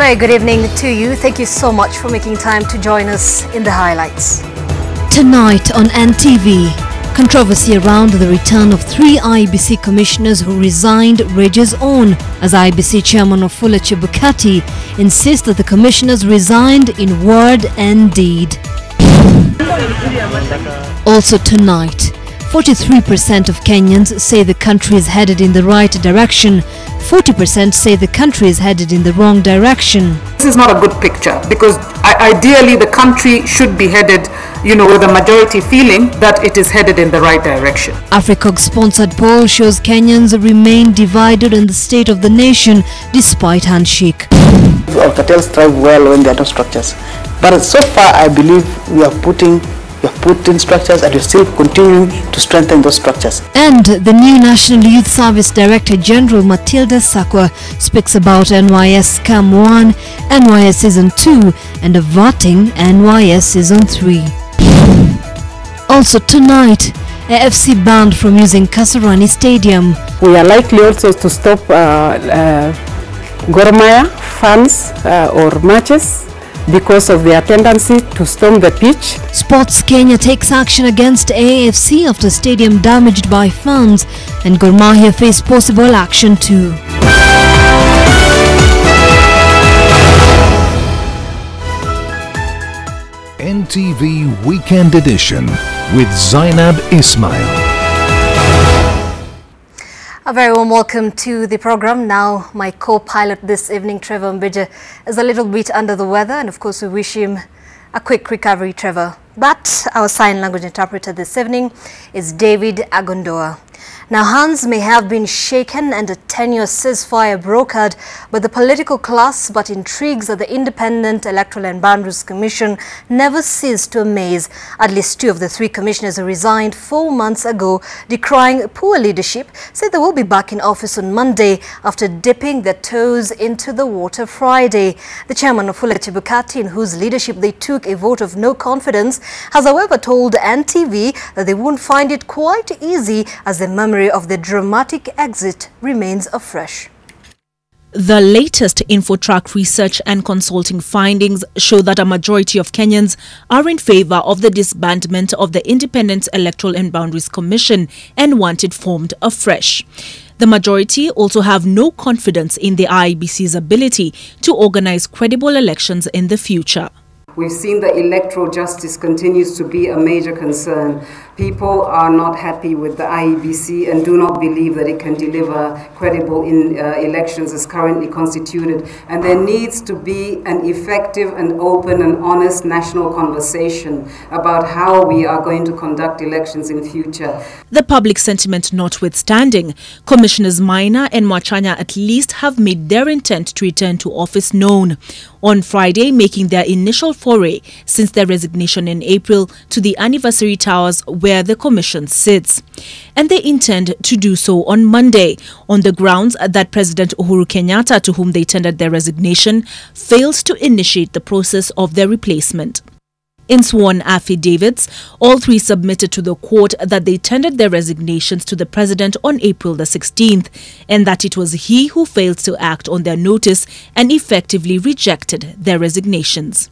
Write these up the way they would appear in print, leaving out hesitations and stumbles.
very good evening to you. Thank you so much for making time to join us in the highlights. Tonight on NTV, controversy around the return of 3 IEBC commissioners who resigned rages on as IEBC chairman Wafula Chebukati insists that the commissioners resigned in word and deed. Also tonight, 43% of Kenyans say the country is headed in the right direction. 40% say the country is headed in the wrong direction. This is not a good picture because ideally the country should be headed, with a majority feeling that it is headed in the right direction. Africog-sponsored poll shows Kenyans remain divided on the state of the nation despite handshake. Our cartels thrive well when there are no structures. But so far I believe we have put in structures and we're still continuing to strengthen those structures. And the new National Youth Service Director General Matilda Sakwa speaks about NYS Scam 1, NYS Season 2 and averting NYS Season 3. Also tonight, AFC banned from using Kasarani Stadium. We are likely also to stop Gor Mahia fans or matches because of their tendency to storm the pitch. Sports Kenya takes action against AFC after stadium damaged by fans, and Gor Mahia face possible action too. NTV Weekend Edition with Zainab Ismail. A very warm welcome to the program. Now, my co-pilot this evening, Trevor Mbija, is a little bit under the weather, and of course we wish him a quick recovery, Trevor. But our sign language interpreter this evening is David Agondoa. Now, hands may have been shaken and a 10-year ceasefire brokered by the political class, but intrigues at the Independent Electoral and Boundaries Commission never ceased to amaze. At least 2 of the 3 commissioners who resigned 4 months ago, decrying poor leadership, say they will be back in office on Monday after dipping their toes into the water Friday. The chairman of Wafula Chebukati, in whose leadership they took a vote of no confidence, has however told NTV that they won't find it quite easy as the memory of the dramatic exit remains afresh. The latest InfoTrack research and consulting findings show that a majority of Kenyans are in favor of the disbandment of the Independent Electoral and Boundaries Commission and want it formed afresh. The majority also have no confidence in the IEBC's ability to organize credible elections in the future. We've seen that electoral justice continues to be a major concern. People are not happy with the IEBC and do not believe that it can deliver credible elections as currently constituted. And there needs to be an effective and open and honest national conversation about how we are going to conduct elections in future. The public sentiment notwithstanding, Commissioners Maina and Mwachanya at least have made their intent to return to office known. On Friday, making their initial foray since their resignation in April to the Anniversary Towers where the commission sits. And they intend to do so on Monday on the grounds that President Uhuru Kenyatta, to whom they tendered their resignation, failed to initiate the process of their replacement. In sworn affidavits, all 3 submitted to the court that they tendered their resignations to the president on April the 16th and that it was he who failed to act on their notice and effectively rejected their resignations.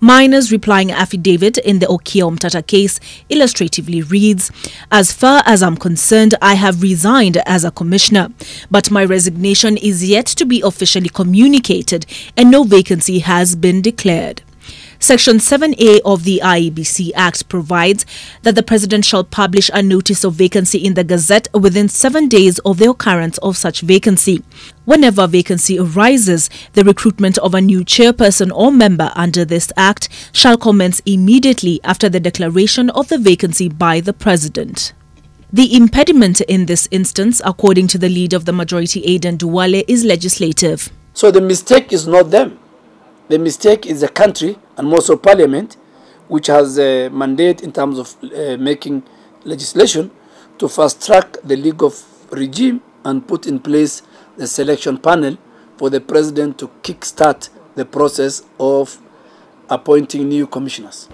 Maina's replying affidavit in the Okia Omtata case illustratively reads, "As far as I'm concerned, I have resigned as a commissioner, but my resignation is yet to be officially communicated and no vacancy has been declared." Section 7A of the IEBC Act provides that the President shall publish a notice of vacancy in the Gazette within 7 days of the occurrence of such vacancy. Whenever a vacancy arises, the recruitment of a new chairperson or member under this Act shall commence immediately after the declaration of the vacancy by the President. The impediment in this instance, according to the leader of the majority, Aden Duwale, is legislative. So the mistake is not them. The mistake is the country and most of Parliament, which has a mandate in terms of making legislation to fast-track the legal regime and put in place the selection panel for the President to kickstart the process of appointing new commissioners.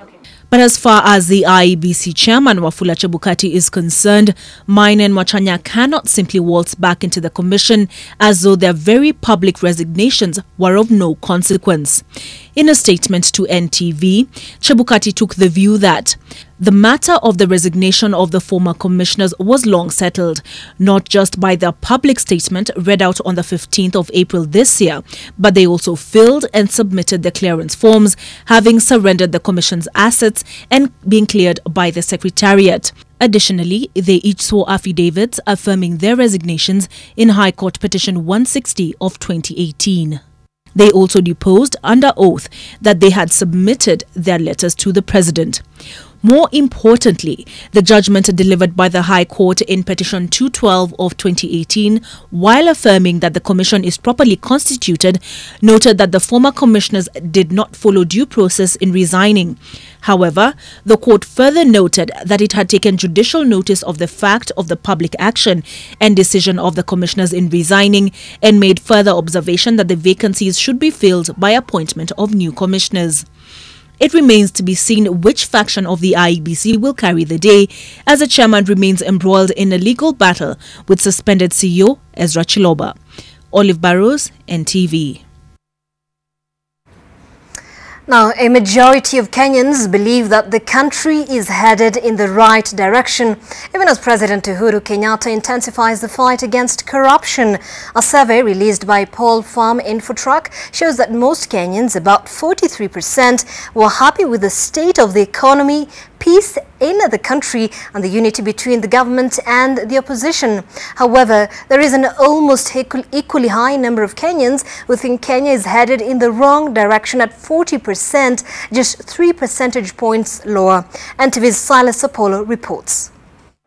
But as far as the IEBC chairman Wafula Chebukati is concerned, Maina and Mwachanya cannot simply waltz back into the commission as though their very public resignations were of no consequence. In a statement to NTV, Chebukati took the view that the matter of the resignation of the former commissioners was long settled, not just by their public statement read out on the 15th of April this year, but they also filled and submitted the clearance forms, having surrendered the commission's assets and being cleared by the Secretariat. Additionally, they each swore affidavits affirming their resignations in High Court Petition 160 of 2018. They also deposed under oath that they had submitted their letters to the President. More importantly, the judgment delivered by the High Court in Petition 212 of 2018, while affirming that the Commission is properly constituted, noted that the former commissioners did not follow due process in resigning. However, the court further noted that it had taken judicial notice of the fact of the public action and decision of the commissioners in resigning, and made further observation that the vacancies should be filled by appointment of new commissioners. It remains to be seen which faction of the IEBC will carry the day, as the chairman remains embroiled in a legal battle with suspended CEO Ezra Chiloba. Olive Barrows, NTV. Now, a majority of Kenyans believe that the country is headed in the right direction, even as President Uhuru Kenyatta intensifies the fight against corruption. A survey released by Paul Farm Infotrack shows that most Kenyans, about 43%, were happy with the state of the economy, peace in the country, and the unity between the government and the opposition. However, there is an almost equally high number of Kenyans who think Kenya is headed in the wrong direction at 40%, just 3 percentage points lower. NTV's Silas Apollo reports.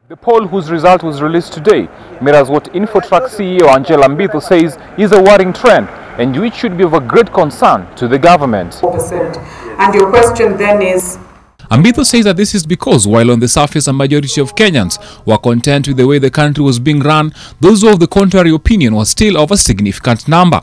The poll, whose result was released today, mirrors what Infotrack CEO Angela Mbitho says is a worrying trend, and which should be of a great concern to the government. 4%. And your question then is, Mbitho says that this is because while on the surface a majority of Kenyans were content with the way the country was being run, those who of the contrary opinion were still of a significant number.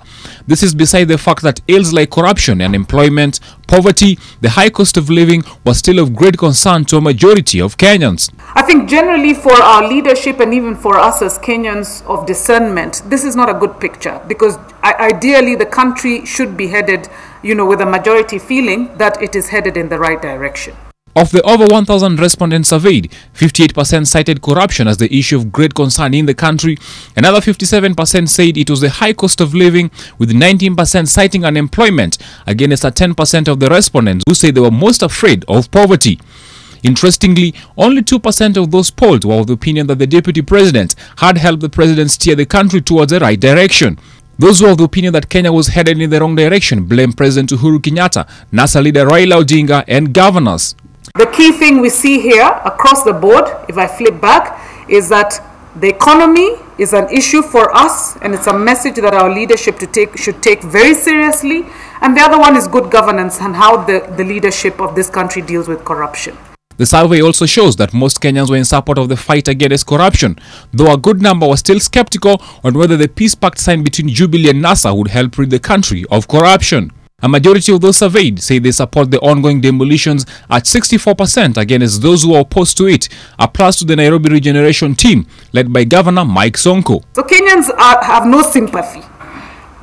This is beside the fact that ills like corruption, unemployment, poverty, the high cost of living was still of great concern to a majority of Kenyans. I think generally for our leadership and even for us as Kenyans of discernment, this is not a good picture, because ideally the country should be headed, with a majority feeling that it is headed in the right direction. Of the over 1,000 respondents surveyed, 58% cited corruption as the issue of great concern in the country. Another 57% said it was the high cost of living, with 19% citing unemployment, against 10% of the respondents who said they were most afraid of poverty. Interestingly, only 2% of those polled were of the opinion that the deputy president had helped the president steer the country towards the right direction. Those who are of the opinion that Kenya was headed in the wrong direction blame President Uhuru Kenyatta, NASA leader Raila Odinga, and governors. The key thing we see here across the board, if I flip back, is that the economy is an issue for us, and it's a message that our leadership should take very seriously. And the other one is good governance and how the leadership of this country deals with corruption. The survey also shows that most Kenyans were in support of the fight against corruption, though a good number was still skeptical on whether the peace pact signed between Jubilee and NASA would help rid the country of corruption. A majority of those surveyed say they support the ongoing demolitions at 64% against those who are opposed to it, a plus to the Nairobi regeneration team led by Governor Mike Sonko. So Kenyans have no sympathy.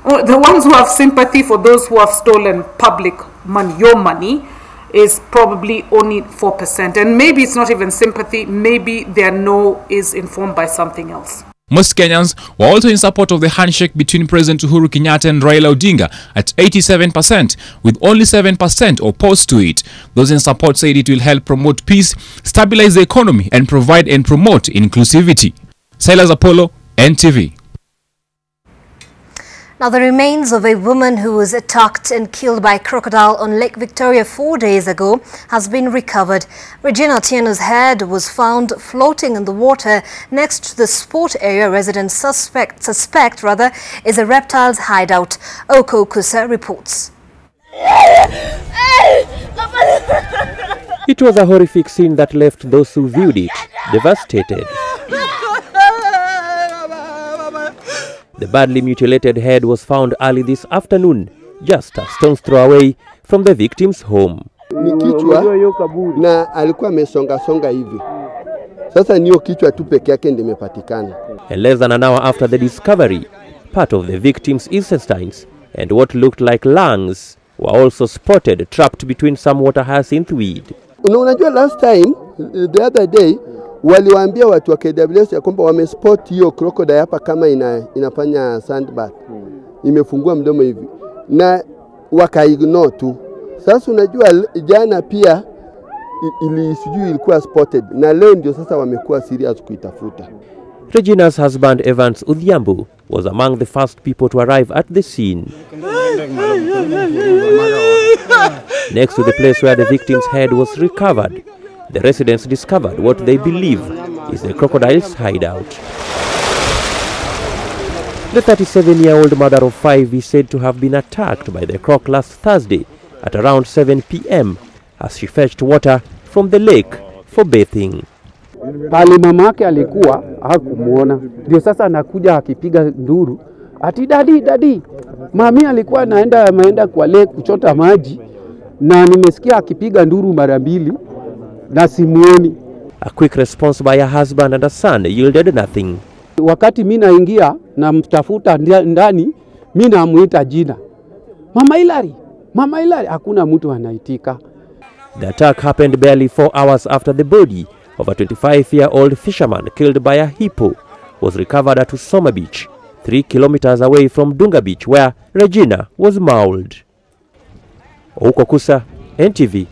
The ones who have sympathy for those who have stolen public money, your money, is probably only 4%. And maybe it's not even sympathy, maybe their no is informed by something else. Most Kenyans were also in support of the handshake between President Uhuru Kenyatta and Raila Odinga at 87%, with only 7% opposed to it. Those in support said it will help promote peace, stabilize the economy, and provide and promote inclusivity. Silas Apollo, NTV. Now, the remains of a woman who was attacked and killed by a crocodile on Lake Victoria 4 days ago has been recovered. Regina Tieno's head was found floating in the water next to the sport area. Residents suspect is a reptile's hideout. Oko Kusa reports. It was a horrific scene that left those who viewed it devastated. The badly mutilated head was found early this afternoon, just a stone's throw away from the victim's home. Ni kichwa na alikuwa amesonga hivi. Sasa niyo kichwa tu peke yake ndio imepatikana. Less than an hour after the discovery, part of the victim's intestines and what looked like lungs were also spotted trapped between some water hyacinth weed. Unajua last time, the other day, waliwaambia watu wa KWS ya kwamba wamespot hiyo crocodile hapa kama inafanya sandbath. Imefungua mdomo hivi. Na wakaignore tu. Sasa unajua jana pia sijui ilikuwa spotted na leo ndio sasa wamekuwa serious kuitafuta. Regina's husband Evans Udhiambu was among the first people to arrive at the scene. Next to the place where the victim's head was recovered, the residents discovered what they believe is the crocodile's hideout. The 37-year-old mother of 5 is said to have been attacked by the croc last Thursday at around 7 p.m. as she fetched water from the lake for bathing. Pale mamake alikuwa hakumuona. Ndio sasa anakuja akipiga nduru. Ati dadi. Mami alikuwa anaenda kwa lake kuchota maji na nimesikia akipiga nduru mara mbili na simuoni. A quick response by her husband and her son yielded nothing. Wakati mimi naingia na mtafuta ndani, mimi namuita jina. Mama Hilary, hakuna mtu anaitika. The attack happened barely 4 hours after the body of a 25-year-old fisherman killed by a hippo was recovered at Usoma Beach, 3 kilometers away from Dunga Beach, where Regina was mauled. Ouko Kusa, NTV.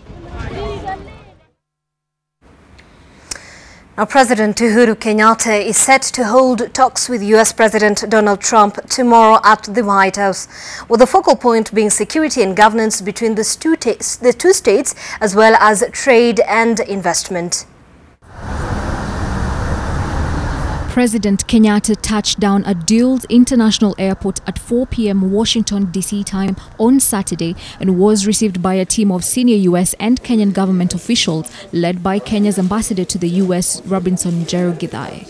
Now, President Uhuru Kenyatta is set to hold talks with U.S. President Donald Trump tomorrow at the White House, with the focal point being security and governance between the two states, as well as trade and investment. President Kenyatta touched down at Dulles International Airport at 4 p.m. Washington, D.C. time on Saturday and was received by a team of senior U.S. and Kenyan government officials led by Kenya's ambassador to the U.S., Robinson Jerugithai.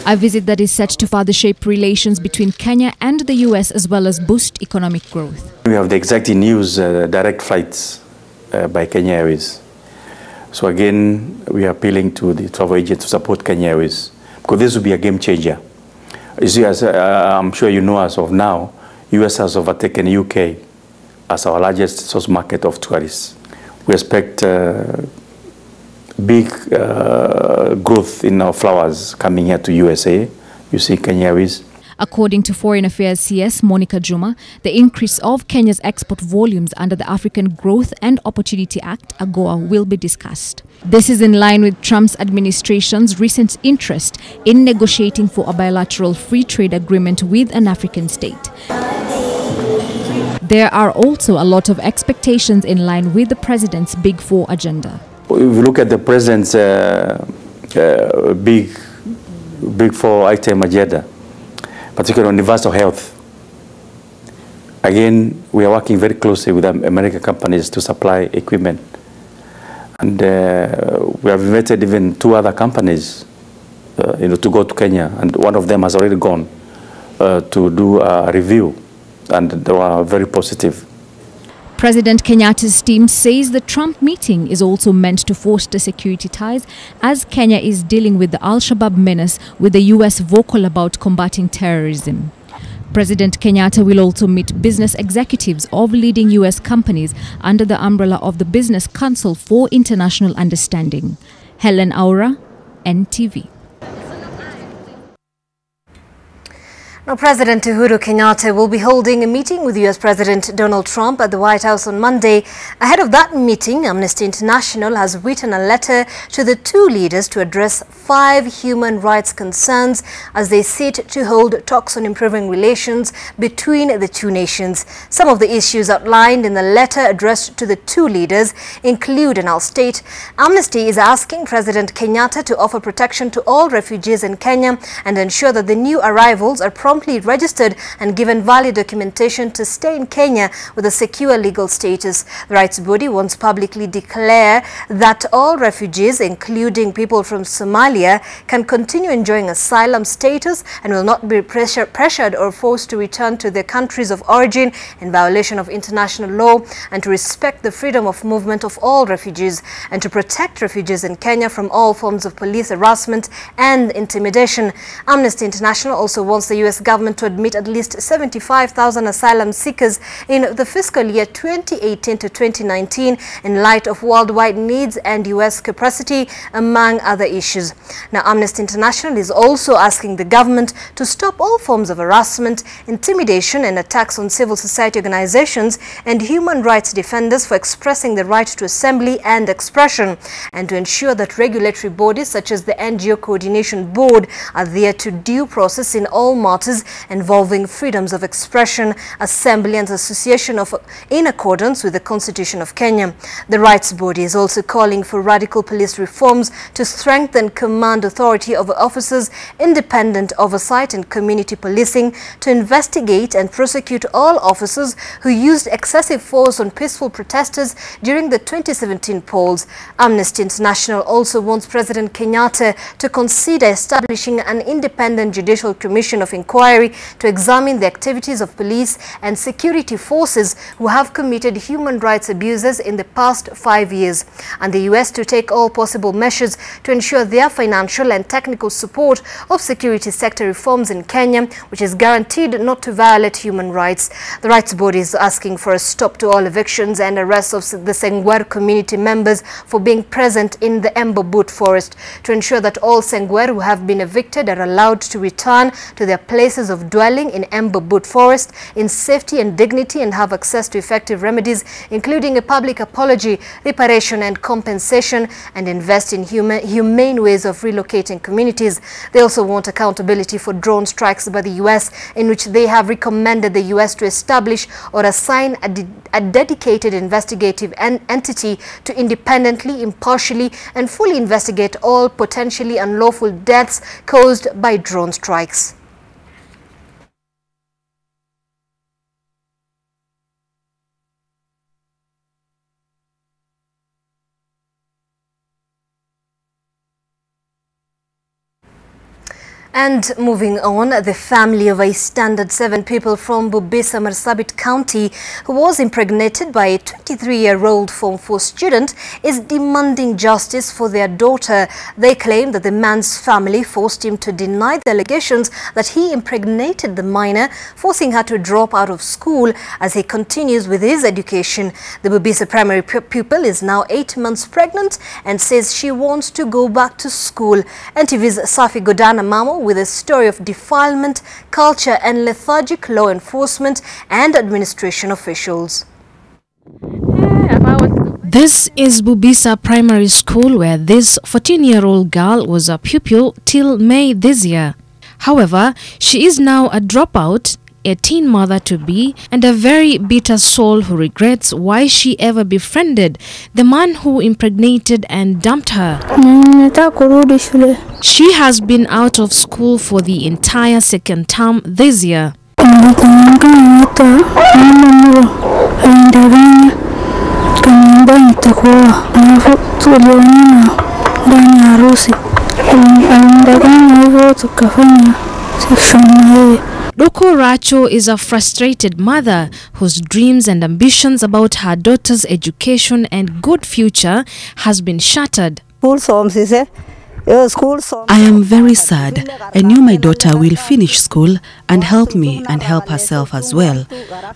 A visit that is set to further shape relations between Kenya and the U.S. as well as boost economic growth. We have the exacting news, direct flights by Kenya Airways. So again, we are appealing to the travel agents to support Kenya Airways because this will be a game changer. You see, as I'm sure you know, as of now, US has overtaken UK as our largest source market of tourists. We expect big growth in our flowers coming here to USA. You see Kenya Airways. According to Foreign Affairs CS Monica Juma, the increase of Kenya's export volumes under the African Growth and Opportunity Act, AGOA, will be discussed. This is in line with Trump's administration's recent interest in negotiating for a bilateral free trade agreement with an African state. There are also a lot of expectations in line with the president's Big Four agenda. If you look at the president's Big Four item agenda, particularly on universal health. Again, we are working very closely with American companies to supply equipment. And we have invited even 2 other companies to go to Kenya, and one of them has already gone to do a review, and they were very positive. President Kenyatta's team says the Trump meeting is also meant to foster security ties as Kenya is dealing with the Al-Shabaab menace, with the US vocal about combating terrorism. President Kenyatta will also meet business executives of leading US companies under the umbrella of the Business Council for International Understanding. Helen Aura, NTV. Now, President Uhuru Kenyatta will be holding a meeting with US President Donald Trump at the White House on Monday. Ahead of that meeting, Amnesty International has written a letter to the two leaders to address 5 human rights concerns as they sit to hold talks on improving relations between the two nations. Some of the issues outlined in the letter addressed to the two leaders include, and I'll state, Amnesty is asking President Kenyatta to offer protection to all refugees in Kenya and ensure that the new arrivals are properly promptly registered and given valid documentation to stay in Kenya with a secure legal status. The rights body wants publicly declare that all refugees, including people from Somalia, can continue enjoying asylum status and will not be pressured or forced to return to their countries of origin in violation of international law, and to respect the freedom of movement of all refugees, and to protect refugees in Kenya from all forms of police harassment and intimidation. Amnesty International also wants the U.S. government to admit at least 75,000 asylum seekers in the fiscal year 2018 to 2019 in light of worldwide needs and U.S. capacity, among other issues. Now, Amnesty International is also asking the government to stop all forms of harassment, intimidation and attacks on civil society organizations and human rights defenders for expressing the right to assembly and expression, and to ensure that regulatory bodies such as the NGO Coordination Board are there to due process in all matters involving freedoms of expression, assembly and association in accordance with the Constitution of Kenya. The rights body is also calling for radical police reforms to strengthen command authority over officers, independent oversight and community policing, to investigate and prosecute all officers who used excessive force on peaceful protesters during the 2017 polls. Amnesty International also wants President Kenyatta to consider establishing an independent judicial commission of inquiry to examine the activities of police and security forces who have committed human rights abuses in the past 5 years, and the U.S. to take all possible measures to ensure their financial and technical support of security sector reforms in Kenya, which is guaranteed not to violate human rights. The rights body is asking for a stop to all evictions and arrests of the Sengwer community members for being present in the Embu forest, to ensure that all Sengwer who have been evicted are allowed to return to their places of dwelling in Embu forest in safety and dignity and have access to effective remedies, including a public apology, reparation and compensation, and invest in humane ways of relocating communities. They also want accountability for drone strikes by the U.S., in which they have recommended the U.S. to establish or assign a dedicated investigative entity to independently, impartially and fully investigate all potentially unlawful deaths caused by drone strikes. And moving on, the family of a standard 7 people from Bubisa, Marsabit County, who was impregnated by a 23-year-old Form 4 student, is demanding justice for their daughter. They claim that the man's family forced him to deny the allegations that he impregnated the minor, forcing her to drop out of school as he continues with his education. The Bubisa primary pupil is now 8 months pregnant and says she wants to go back to school. NTV's Safi Godana Mamo with a story of defilement, culture and lethargic law enforcement and administration officials. This is Bubisa Primary School, where this 14-year-old girl was a pupil till May this year. However, she is now a dropout, a teen mother-to-be, and a very bitter soul who regrets why she ever befriended the man who impregnated and dumped her. She has been out of school for the entire second term this year. Doko Racho is a frustrated mother whose dreams and ambitions about her daughter's education and good future has been shattered. I am very sad. I knew my daughter will finish school and help me and help herself as well.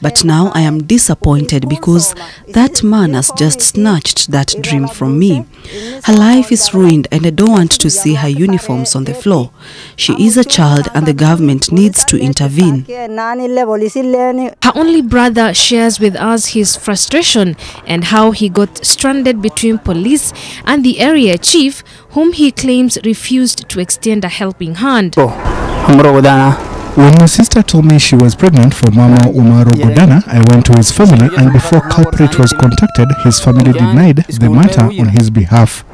But now I am disappointed because that man has just snatched that dream from me. Her life is ruined and I don't want to see her uniforms on the floor. She is a child and the government needs to intervene. Her only brother shares with us his frustration and how he got stranded between police and the area chief, whom he claims refused to extend a helping hand. When my sister told me she was pregnant for Mama Umaru Godana, I went to his family, and before culprit was contacted, his family denied the matter on his behalf.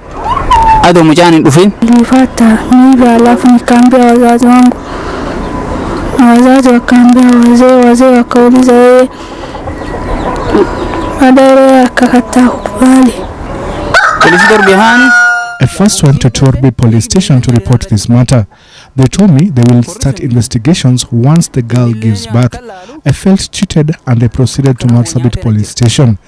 na wazazi wakaambia wazee wakauliza yeye, baadaye akakataa kukubali. I first went to Torbi police station to report this matter. They told me they will start investigations once the girl gives birth. I felt cheated and I proceeded to Marsabit police station.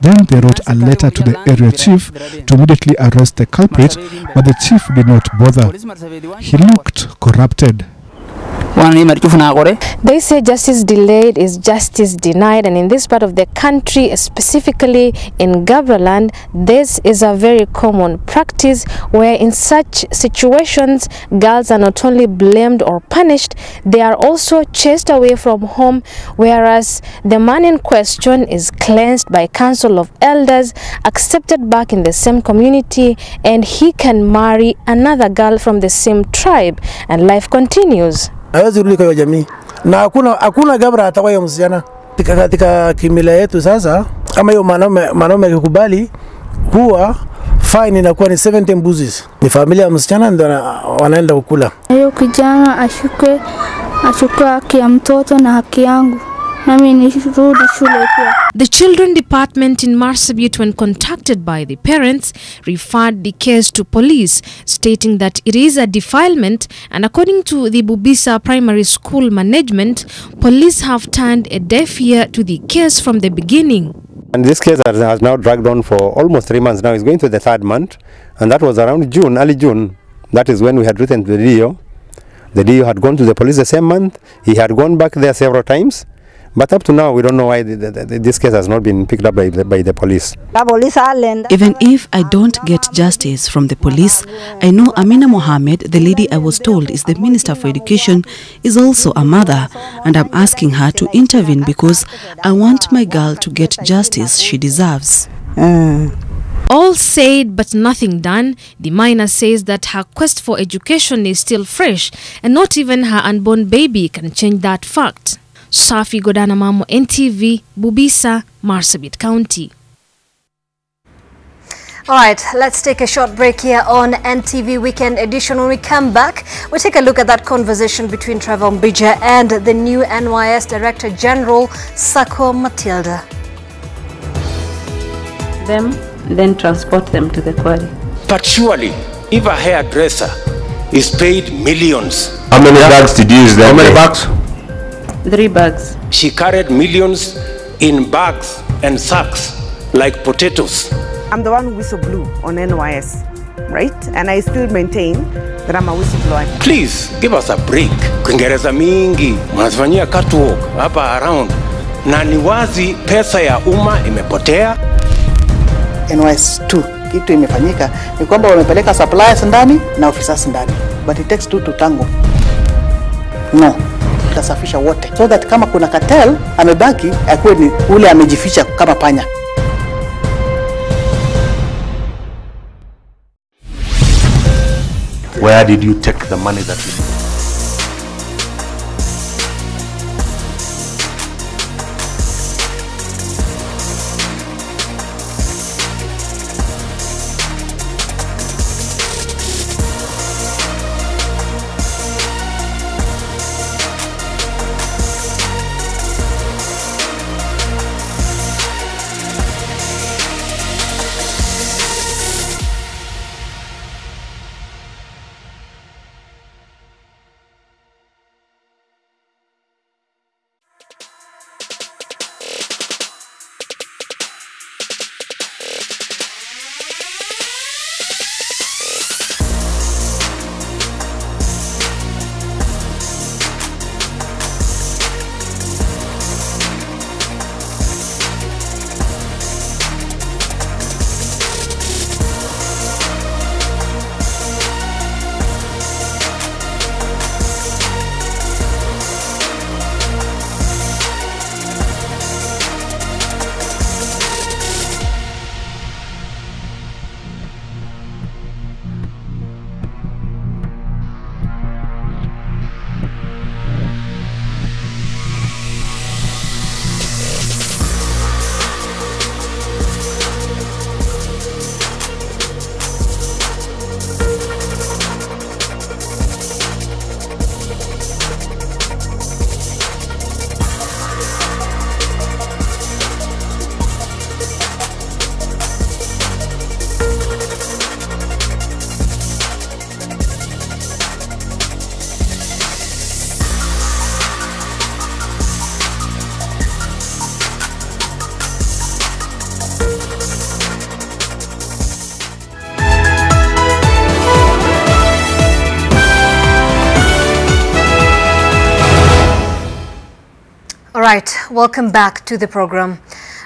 Then they wrote a letter to the area chief to immediately arrest the culprit, but the chief did not bother. He looked corrupted. They say justice delayed is justice denied, and in this part of the country, specifically in Gabraland, this is a very common practice where in such situations girls are not only blamed or punished, they are also chased away from home, whereas the man in question is cleansed by council of elders, accepted back in the same community, and he can marry another girl from the same tribe, and life continues. Hawezi rudi kwa jamii na hakuna gabra atawayo msichana katika kimila yetu. Sasa kama hiyo mwanaume akikubali, huwa fine inakuwa ni 70 mbuzi. Ni familia ya msichana ndio wanaenda kukula. Hiyo kijana ashukwe haki ya mtoto na haki yangu. The children department in Marsabit, when contacted by the parents, referred the case to police, stating that it is a defilement, and according to the Bubisa Primary School management, police have turned a deaf ear to the case from the beginning. And this case has now dragged on for almost 3 months now. It's going to the 3rd month, and that was around June, early June. That is when we had written to the DO. The DO had gone to the police the same month. He had gone back there several times. But up to now, we don't know why this case has not been picked up by the police. Even if I don't get justice from the police, I know Amina Mohammed, the lady I was told is the Minister for Education, is also a mother, and I'm asking her to intervene because I want my girl to get justice she deserves. All said but nothing done. The minor says that her quest for education is still fresh, and not even her unborn baby can change that fact. Safi Godana Mamo, NTV, Bubisa, Marsabit County. All right, let's take a short break here on NTV Weekend Edition. When we come back, we'll take a look at that conversation between Trevor Mbija and the new NYS Director General, Sako Matilda. Then transport them to the quarry. But surely, if a hairdresser is paid millions... How many bags did you use there? How many bags? 3 bags. She carried millions in bags and sacks like potatoes. I'm the one who whistle blew on NYS, right? And I still maintain that I'm a whistleblower. Please give us a break. Kuingereza mingi, mnazifanyia catwalk hapa around. Na ni wazi pesa ya umma imepotea. NYS 2, kitu imefanyika ni kwamba wamepeleka suppliers ndani na officers ndani. But it takes 2 to tango. No. Tasafisha wote so that kama kuna cartel amebaki akuwe ni ule amejificha kama panya. Where did you take the money that you Right, welcome back to the program.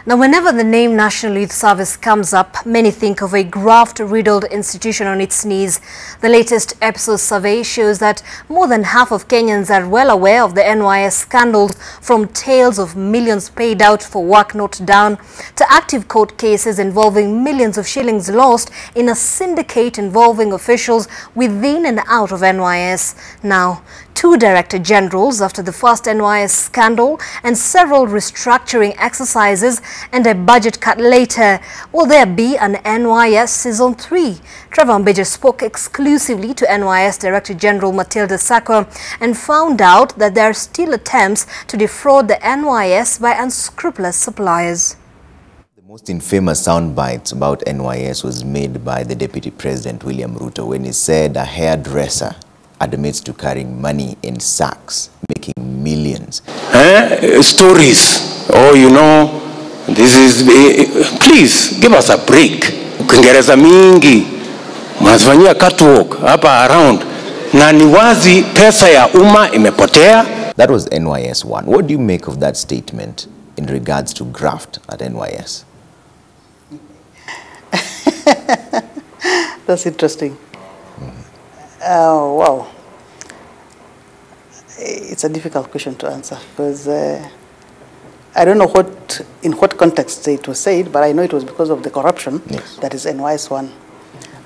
Now, whenever the name National Youth Service comes up, many think of a graft-riddled institution on its knees. The latest Ipsos survey shows that more than half of Kenyans are well aware of the NYS scandals, from tales of millions paid out for work not done to active court cases involving millions of shillings lost in a syndicate involving officials within and out of NYS. Now, 2 Director Generals after the first NYS scandal and several restructuring exercises and a budget cut later, will there be an NYS Season 3? Trevor Mbija spoke exclusively to NYS Director General Matilda Sakwa and found out that there are still attempts to defraud the NYS by unscrupulous suppliers. The most infamous soundbites about NYS was made by the Deputy President William Ruto when he said a hairdresser admits to carrying money in sacks, making millions. Stories. Oh, you know, this is... please, give us a break. Kiingereza mingi. Mnafanyia catwalk hapa around. Na ni wazi pesa ya umma imepotea. That was NYS 1. What do you make of that statement in regards to graft at NYS? That's interesting. Wow. It's a difficult question to answer because I don't know in what context it was said, but I know it was because of the corruption. Yes. That is NYS 1.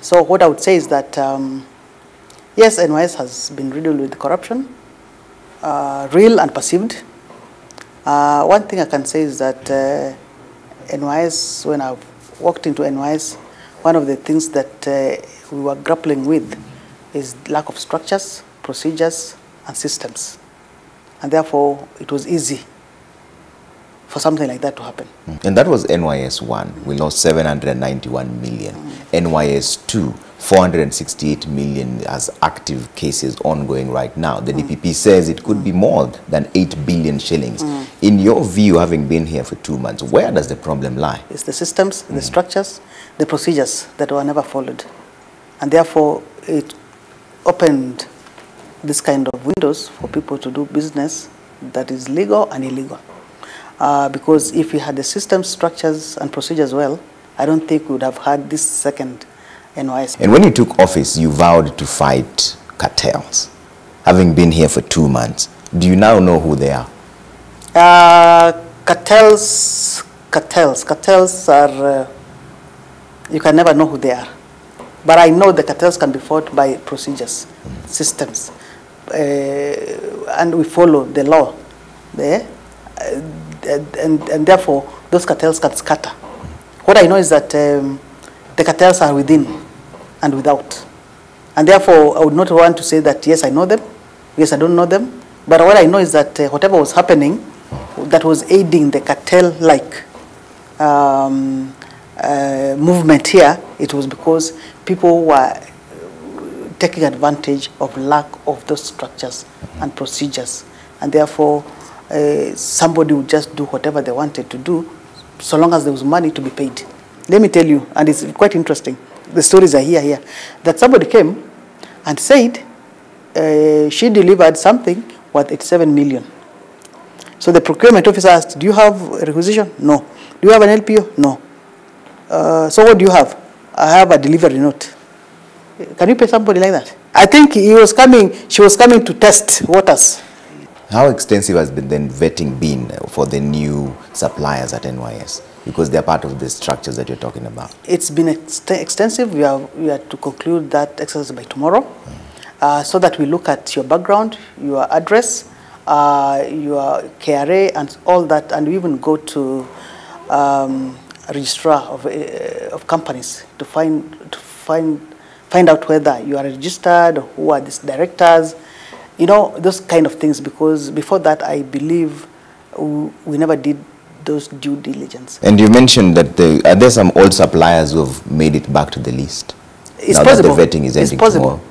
So what I would say is that, yes, NYS has been riddled with corruption, real and perceived. One thing I can say is that NYS, when I walked into NYS, one of the things that we were grappling with is lack of structures, procedures, and systems. And therefore, it was easy for something like that to happen. And that was NYS 1. We lost 791 million. NYS 2, 468 million as active cases ongoing right now. The DPP says it could be more than 8 billion shillings. In your view, having been here for 2 months, where does the problem lie? It's the systems, the structures, the procedures that were never followed. And therefore, it opened this kind of windows for people to do business that is legal and illegal. Because if we had the systems, structures, and procedures well, I don't think we would have had this second NYS. And when you took office, you vowed to fight cartels. Having been here for 2 months, do you now know who they are? Cartels are, you can never know who they are. But I know the cartels can be fought by procedures, systems, and we follow the law there, and therefore those cartels can scatter. What I know is that the cartels are within and without, and therefore I would not want to say that yes I know them, yes I don't know them, but what I know is that whatever was happening that was aiding the cartel-like movement here, it was because people were taking advantage of lack of those structures and procedures, and therefore somebody would just do whatever they wanted to do so long as there was money to be paid. Let me tell you, and it's quite interesting, the stories are here, that somebody came and said she delivered something worth 87 million. So the procurement officer asked, do you have a requisition? No. Do you have an LPO? No. So what do you have? I have a delivery note. Can you pay somebody like that? I think she was coming to test waters. How extensive has been then vetting been for the new suppliers at NYS? Because they're part of the structures that you're talking about. It's been extensive. We are to conclude that exercise by tomorrow, so that we look at your background, your address, your KRA, and all that, and we even go to registrar of companies to find out whether you are registered, who are these directors, you know, those kind of things, because before that I believe we never did those due diligence. And you mentioned that are there some old suppliers who have made it back to the list? It's now possible. That the vetting is ending. It's possible.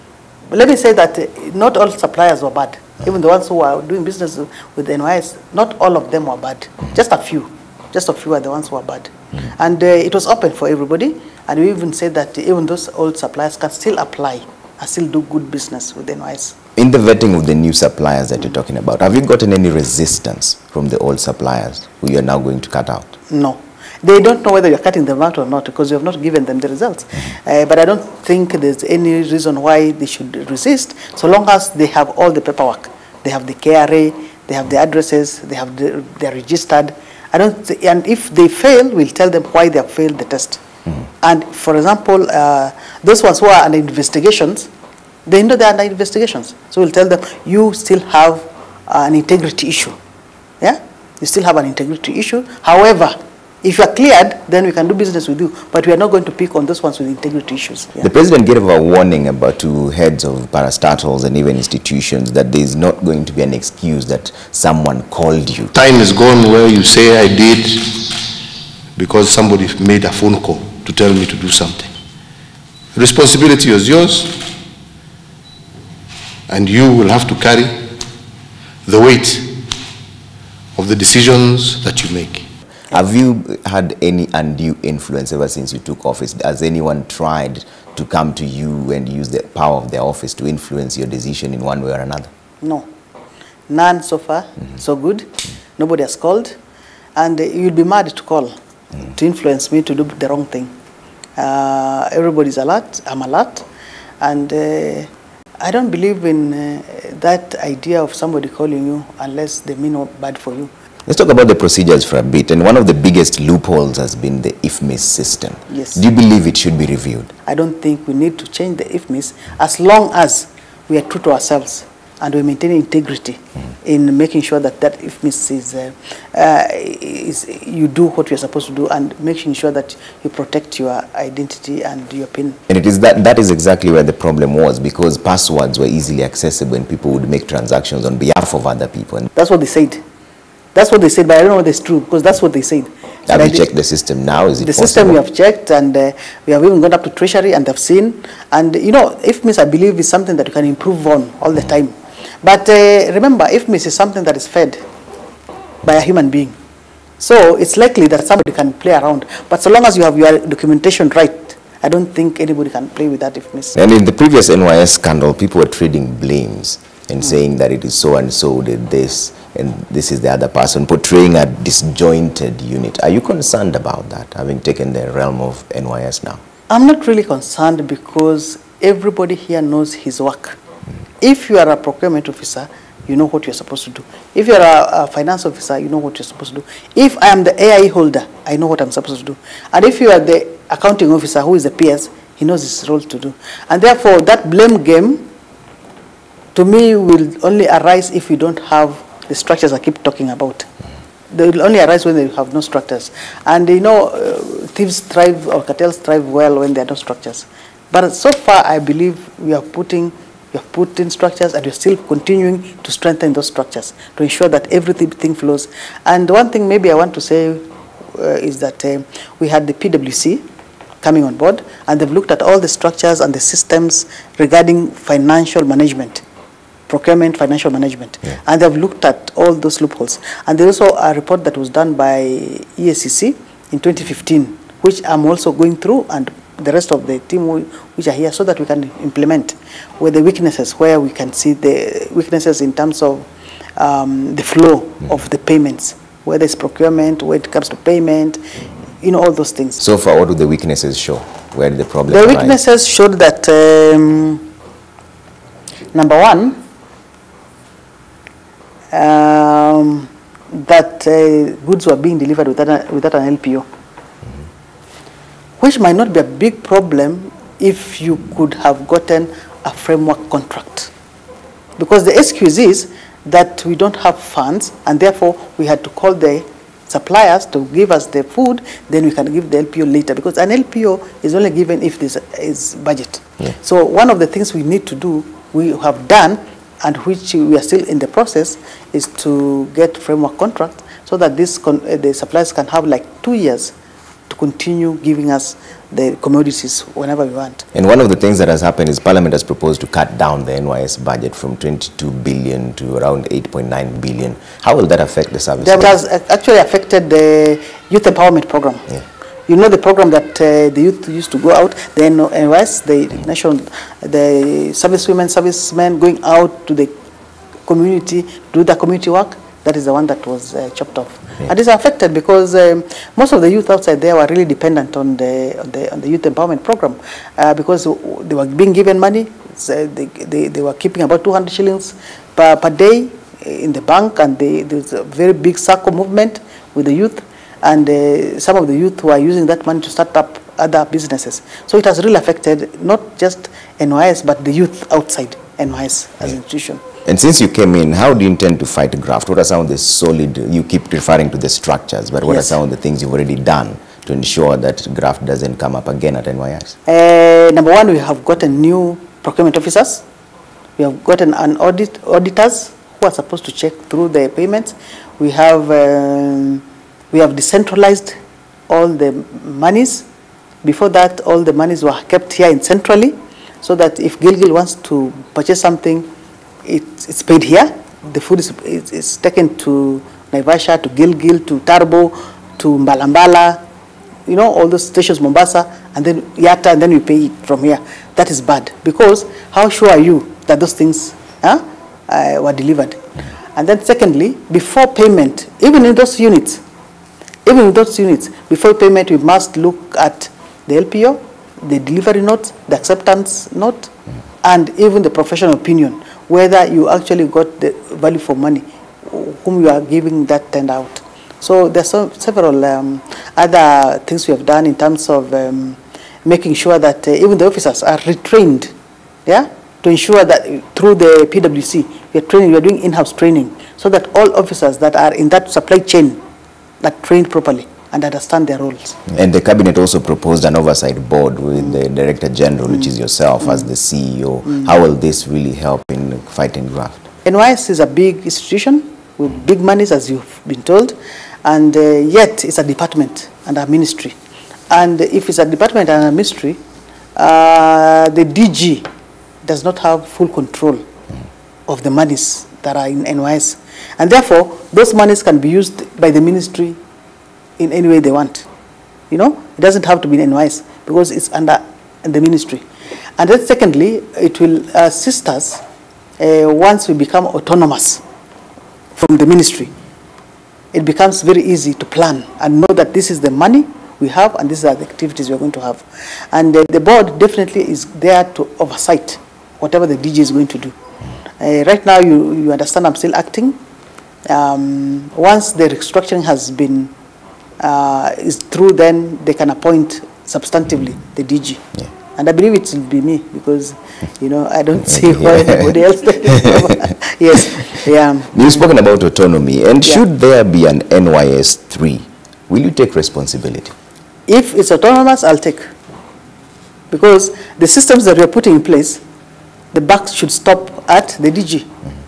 But let me say that not all suppliers were bad. Even the ones who are doing business with NYS, not all of them were bad. Just a few. Just a few are the ones who are bad. And it was open for everybody. And we even said that even those old suppliers can still apply and still do good business with NYS. In the vetting of the new suppliers that you're talking about, have you gotten any resistance from the old suppliers who you're now going to cut out? No. They don't know whether you're cutting them out or not because you have not given them the results. But I don't think there's any reason why they should resist, so long as they have all the paperwork. They have the KRA, they have the addresses, they're registered. And if they fail, we'll tell them why they have failed the test. And for example, those ones who are under investigations, they know they are under investigations. So we'll tell them, you still have an integrity issue. Yeah? You still have an integrity issue. However, if you are cleared, then we can do business with you. But we are not going to pick on those ones with integrity issues. Yeah. The president gave a warning about to heads of parastatals and even institutions that there is not going to be an excuse that someone called you. Time is gone where you say I did because somebody made a phone call to tell me to do something. Responsibility is yours, and you will have to carry the weight of the decisions that you make. Have you had any undue influence ever since you took office? Has anyone tried to come to you and use the power of their office to influence your decision in one way or another? No. None so far. So good. Nobody has called. And you'd be mad to call to influence me to do the wrong thing. Everybody's alert. I'm alert. And I don't believe in that idea of somebody calling you unless they mean no bad for you. Let's talk about the procedures for a bit. And one of the biggest loopholes has been the IFMIS system. Yes. Do you believe it should be reviewed? I don't think we need to change the IFMIS as long as we are true to ourselves and we maintain integrity in making sure that that IFMIS is you do what you're supposed to do and making sure that you protect your identity and your PIN. And it is that is exactly where the problem was, because passwords were easily accessible and people would make transactions on behalf of other people. And that's what they said. That's what they said, but I don't know whether it's true, because that's what they said. Have you checked the system now? Is it possible? System we have checked, and we have even gone up to Treasury and have seen. And you know, IFMIS, I believe, is something that you can improve on all the time. But remember, IFMIS is something that is fed by a human being. So it's likely that somebody can play around. But so long as you have your documentation right, I don't think anybody can play with that IFMIS. And in the previous NYS scandal, people were trading blames and saying that it is so and so did this, and this is the other person, portraying a disjointed unit. Are you concerned about that, having taken the realm of NYS now? I'm not really concerned because everybody here knows his work. If you are a procurement officer, you know what you're supposed to do. If you're a finance officer, you know what you're supposed to do. If I am the AIE holder, I know what I'm supposed to do. And if you are the accounting officer, who is the PS, he knows his role to do. And therefore, that blame game, to me, will only arise if we don't have the structures I keep talking about. They will only arise when they have no structures. And you know, thieves thrive or cartels thrive well when there are no structures. But so far, I believe we have put in structures, and we're still continuing to strengthen those structures to ensure that everything flows. And one thing maybe I want to say is that we had the PwC coming on board, and they've looked at all the structures and the systems regarding financial management. Procurement, financial management, and they've looked at all those loopholes. And there's also a report that was done by EACC in 2015, which I'm also going through, and the rest of the team which are here, so that we can implement where the weaknesses, where we can see the weaknesses in terms of the flow of the payments, whether it's procurement, when it comes to payment, you know, all those things. So far, what do the weaknesses show? Where did the problem The arise? weaknesses showed that, number one, that goods were being delivered without an LPO, which might not be a big problem if you could have gotten a framework contract. Because the excuse is that we don't have funds, and therefore we had to call the suppliers to give us the food, then we can give the LPO later, because an LPO is only given if there is budget. So one of the things we need to do, we have done, and which we are still in the process, is to get framework contract so that the suppliers can have like 2 years to continue giving us the commodities whenever we want. And one of the things that has happened is Parliament has proposed to cut down the NYS budget from 22 billion to around 8.9 billion. How will that affect the service? That has actually affected the youth empowerment program. You know the program that the youth used to go out, the NYS, the servicemen going out to the community, do the community work. That is the one that was chopped off. Yeah. And it's affected because most of the youth outside there were really dependent on the youth empowerment program because they were being given money. So they were keeping about 200 shillings per day in the bank, and there's a very big circle movement with the youth, and some of the youth were using that money to start up other businesses. So it has really affected not just NYS but the youth outside NYS as an institution. And since you came in, how do you intend to fight graft? What are some of the solid, you keep referring to the structures, but what are some of the things you've already done to ensure that graft doesn't come up again at NYS? Number one, we have gotten new procurement officers. We have gotten an auditors who are supposed to check through the payments. We have decentralized all the monies. Before that, all the monies were kept here in centrally, so that if Gilgil wants to purchase something, it's paid here. The food is taken to Naivasha, to Gilgil, to Tarbo, to Mbalambala, you know, all those stations, Mombasa, and then Yatta, and then we pay it from here. That is bad, because how sure are you that those things were delivered? And then secondly, before payment, even in those units, before payment, we must look at the LPO, the delivery note, the acceptance note, and even the professional opinion, whether you actually got the value for money, whom you are giving that tender out. So there's several other things we have done in terms of making sure that even the officers are retrained, to ensure that through the PwC, we are doing in-house training, so that all officers that are in that supply chain are trained properly and understand their roles. And the cabinet also proposed an oversight board with the Director General, which is yourself as the CEO. How will this really help in fighting graft? NYS is a big institution with big monies, as you've been told, and yet it's a department and a ministry. And if it's a department and a ministry, the DG does not have full control of the monies that are in NYS. And therefore, those monies can be used by the ministry in any way they want. You know, it doesn't have to be in NYS because it's under the ministry. And then secondly, it will assist us once we become autonomous from the ministry. It becomes very easy to plan and know that this is the money we have and these are the activities we are going to have. And the board definitely is there to oversight whatever the DG is going to do. Right now, you understand I'm still acting. Once the restructuring has been is through, then they can appoint substantively the DG. Yeah. And I believe it will be me because, you know, I don't see why anybody else takes over. Yes, yeah. You've spoken about autonomy, and should there be an NYS 3, will you take responsibility? If it's autonomous, I'll take. Because the systems that we are putting in place, the buck should stop at the DG,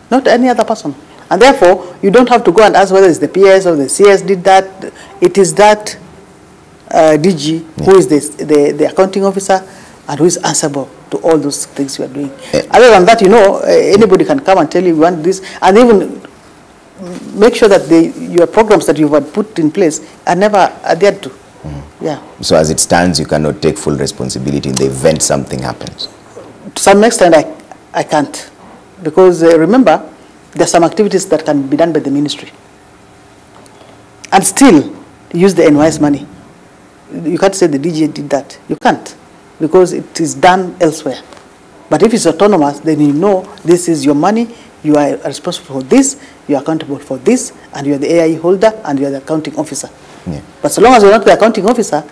not any other person. And therefore, you don't have to go and ask whether it's the PS or the CS did that. It is that DG who is the accounting officer and who is answerable to all those things we are doing. Other than that, you know, anybody can come and tell you we want this, and even make sure that your programs that you have put in place are never adhered to. Yeah. So as it stands, you cannot take full responsibility in the event something happens? To some extent, I can't. Because remember, there are some activities that can be done by the ministry and still use the NYS money. You can't say the DG did that. You can't, because it is done elsewhere. But if it's autonomous, then you know this is your money, you are responsible for this, you are accountable for this, and you are the AIE holder, and you are the accounting officer. Yeah. But so long as you're not the accounting officer,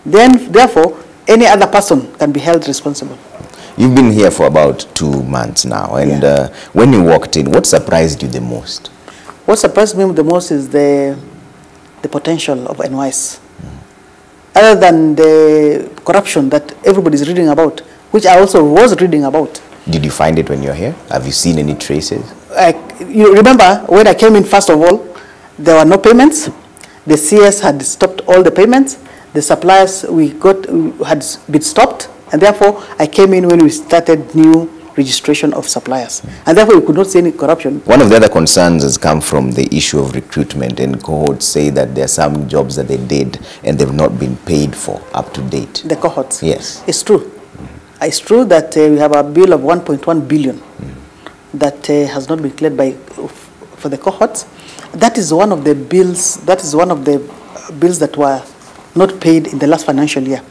then therefore any other person can be held responsible. You've been here for about 2 months now, and when you walked in, what surprised you the most? What surprised me the most is the potential of NYS. Other than the corruption that everybody is reading about, which I also was reading about. Did you find it when you were here? Have you seen any traces? You remember when I came in, first of all, there were no payments. The CS had stopped all the payments. The suppliers we got had been stopped. And therefore, I came in when we started new registration of suppliers. And therefore, we could not see any corruption. One of the other concerns has come from the issue of recruitment, and cohorts say that there are some jobs that they did and they've not been paid for up to date. The cohorts? Yes. It's true. It's true that we have a bill of 1.1 billion that has not been cleared for the cohorts. That is one of the bills. That is one of the bills that were not paid in the last financial year.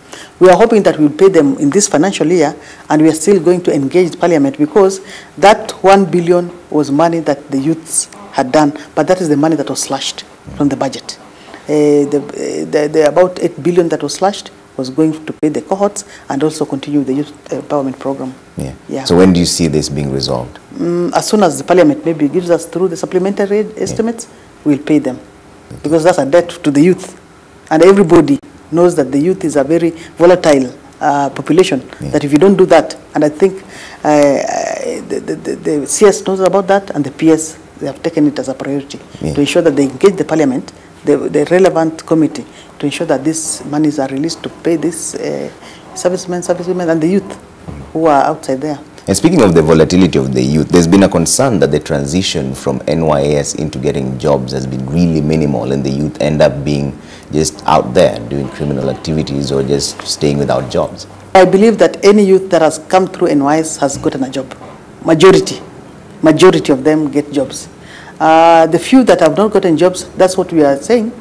We are hoping that we will pay them in this financial year, and we are still going to engage Parliament because that 1 billion was money that the youths had done, but that is the money that was slashed from the budget. The about 8 billion that was slashed was going to pay the cohorts and also continue the youth empowerment program. Yeah. So when do you see this being resolved? As soon as the Parliament maybe gives us through the supplementary estimates, we'll pay them, because that's a debt to the youth, and everybody knows that the youth is a very volatile population, that if you don't do that, and I think the CS knows about that, and the PS, they have taken it as a priority to ensure that they engage the Parliament, the relevant committee, to ensure that these monies are released to pay these servicemen, servicewomen, and the youth who are outside there. And speaking of the volatility of the youth, there's been a concern that the transition from NYS into getting jobs has been really minimal, and the youth end up being just out there doing criminal activities or just staying without jobs. I believe that any youth that has come through NYS has gotten a job. Majority of them get jobs. The few that have not gotten jobs, that's what we are saying.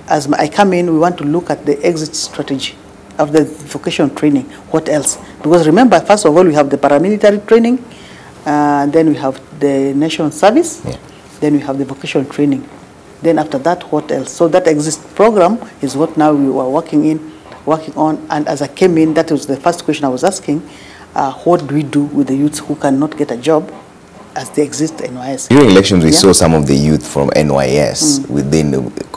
As I come in, we want to look at the exit strategy of the vocational training. What else? Because remember, first of all, we have the paramilitary training, then we have the national service, then we have the vocational training. Then after that, what else? So that exit program is what now we were working on. And as I came in, that was the first question I was asking, what do we do with the youths who cannot get a job as they exist in NYS? During elections, we saw some of the youth from NYS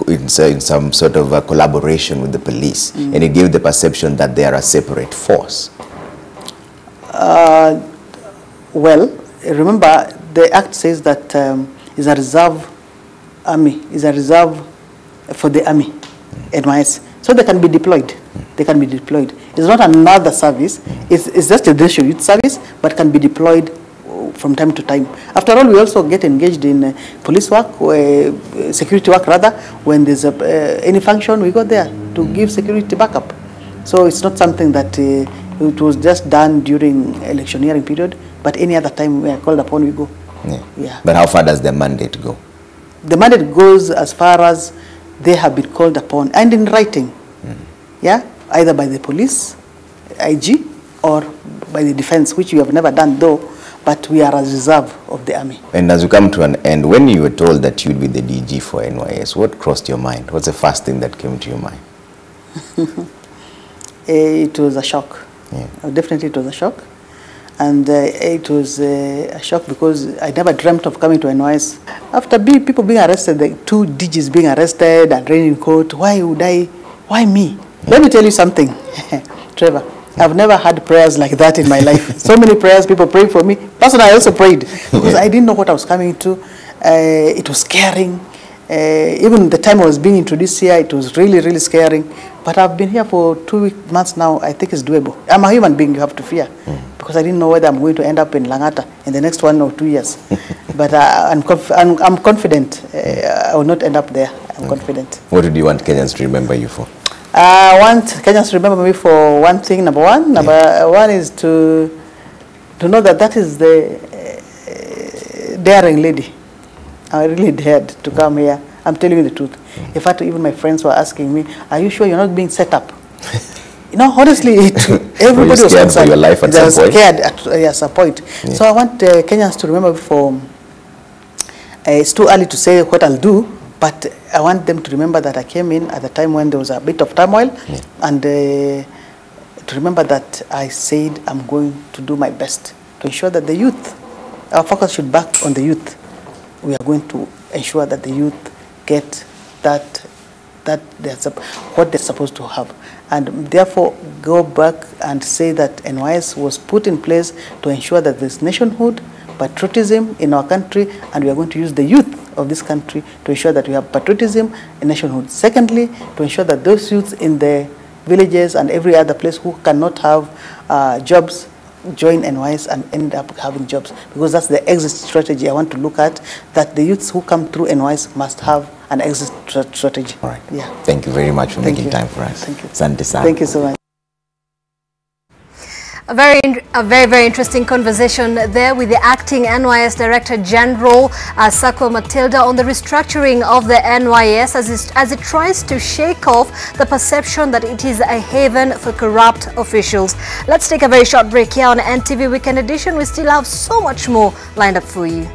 in some sort of a collaboration with the police, and it gave the perception that they are a separate force. Well, remember, the Act says that is a reserve army, is a reserve for the army, NYS. So they can be deployed. They can be deployed. It's not another service. It's just a national youth service, but can be deployed from time to time. After all, we also get engaged in police work, security work rather. When there's any function, we go there to give security backup. So it's not something that it was just done during electioneering period, but any other time we are called upon, we go. But how far does the mandate go? The mandate goes as far as they have been called upon, and in writing, either by the police, IG, or by the defense, which we have never done though, but we are a reserve of the army. And as we come to an end, when you were told that you'd be the DG for NYS, what crossed your mind? What's the first thing that came to your mind? It was a shock. Definitely it was a shock. And it was a shock because I never dreamt of coming to NYS. After people being arrested, the 2 DGs being arrested and rain in court, why me? Let me tell you something, Trevor. I've never had prayers like that in my life. So many prayers, people praying for me. Personally, I also prayed because I didn't know what I was coming to. It was scaring. Even the time I was being introduced here, it was really, really scaring. But I've been here for 2 months now. I think it's doable. I'm a human being, you have to fear. Because I didn't know whether I'm going to end up in Langata in the next 1 or 2 years. But I'm confident I will not end up there. I'm confident. What do you want Kenyans to remember you for? I want Kenyans to remember me for one thing, number one. Number one is to know that is the daring lady. I really dared to come here. I'm telling you the truth. In fact, even my friends were asking me, are you sure you're not being set up? Honestly, everybody was scared for your life at some point. Scared at some point. So I want Kenyans to remember for, it's too early to say what I'll do, but I want them to remember that I came in at a time when there was a bit of turmoil, and to remember that I said I'm going to do my best to ensure that the youth, our focus should back on the youth. We are going to ensure that the youth get what they're supposed to have, and therefore go back and say that NYS was put in place to ensure that there's nationhood, patriotism in our country, and we are going to use the youth of this country to ensure that we have patriotism and nationhood. Secondly, to ensure that those youths in the villages and every other place who cannot have jobs join NYS and end up having jobs, because that's the exit strategy I want to look at, that the youths who come through NYS must have an exit strategy. All right. Yeah. Thank you very much for making time for us. Thank you. Thank you so much. A very interesting conversation there with the acting NYS Director General Sakwa Matilda on the restructuring of the NYS as it tries to shake off the perception that it is a haven for corrupt officials. Let's take a very short break here on NTV Weekend Edition. We still have so much more lined up for you.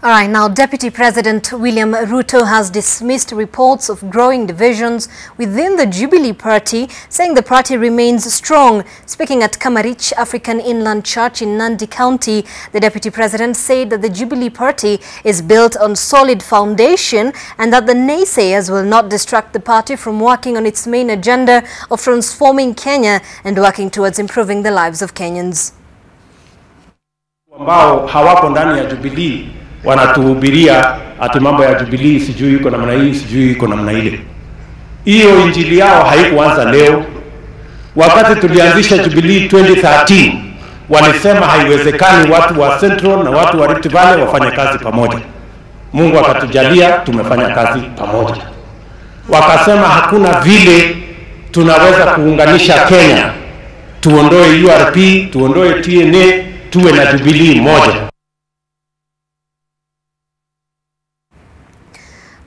All right, now Deputy President William Ruto has dismissed reports of growing divisions within the Jubilee Party, saying the party remains strong. Speaking at Kamarich African Inland Church in Nandi County, the Deputy President said that the Jubilee Party is built on solid foundation and that the naysayers will not distract the party from working on its main agenda of transforming Kenya and working towards improving the lives of Kenyans. Ambao hawako ndani ya Jubilee wanatuhubiria ati mambo ya Jubilee sijui iko namna hii sijui iko namna ile. Hiyo injili yao haikuanza leo. Wakati tulianzisha Jubilee 2013 walisema haiwezekani watu wa Central na watu wa Rift Valley wafanye kazi pamoja. Mungu akatujalia tumefanya kazi pamoja. Wakasema hakuna vile tunaweza kuunganisha Kenya. Tuondoe URP, tuondoe TNA, tuwe na Jubilee moja.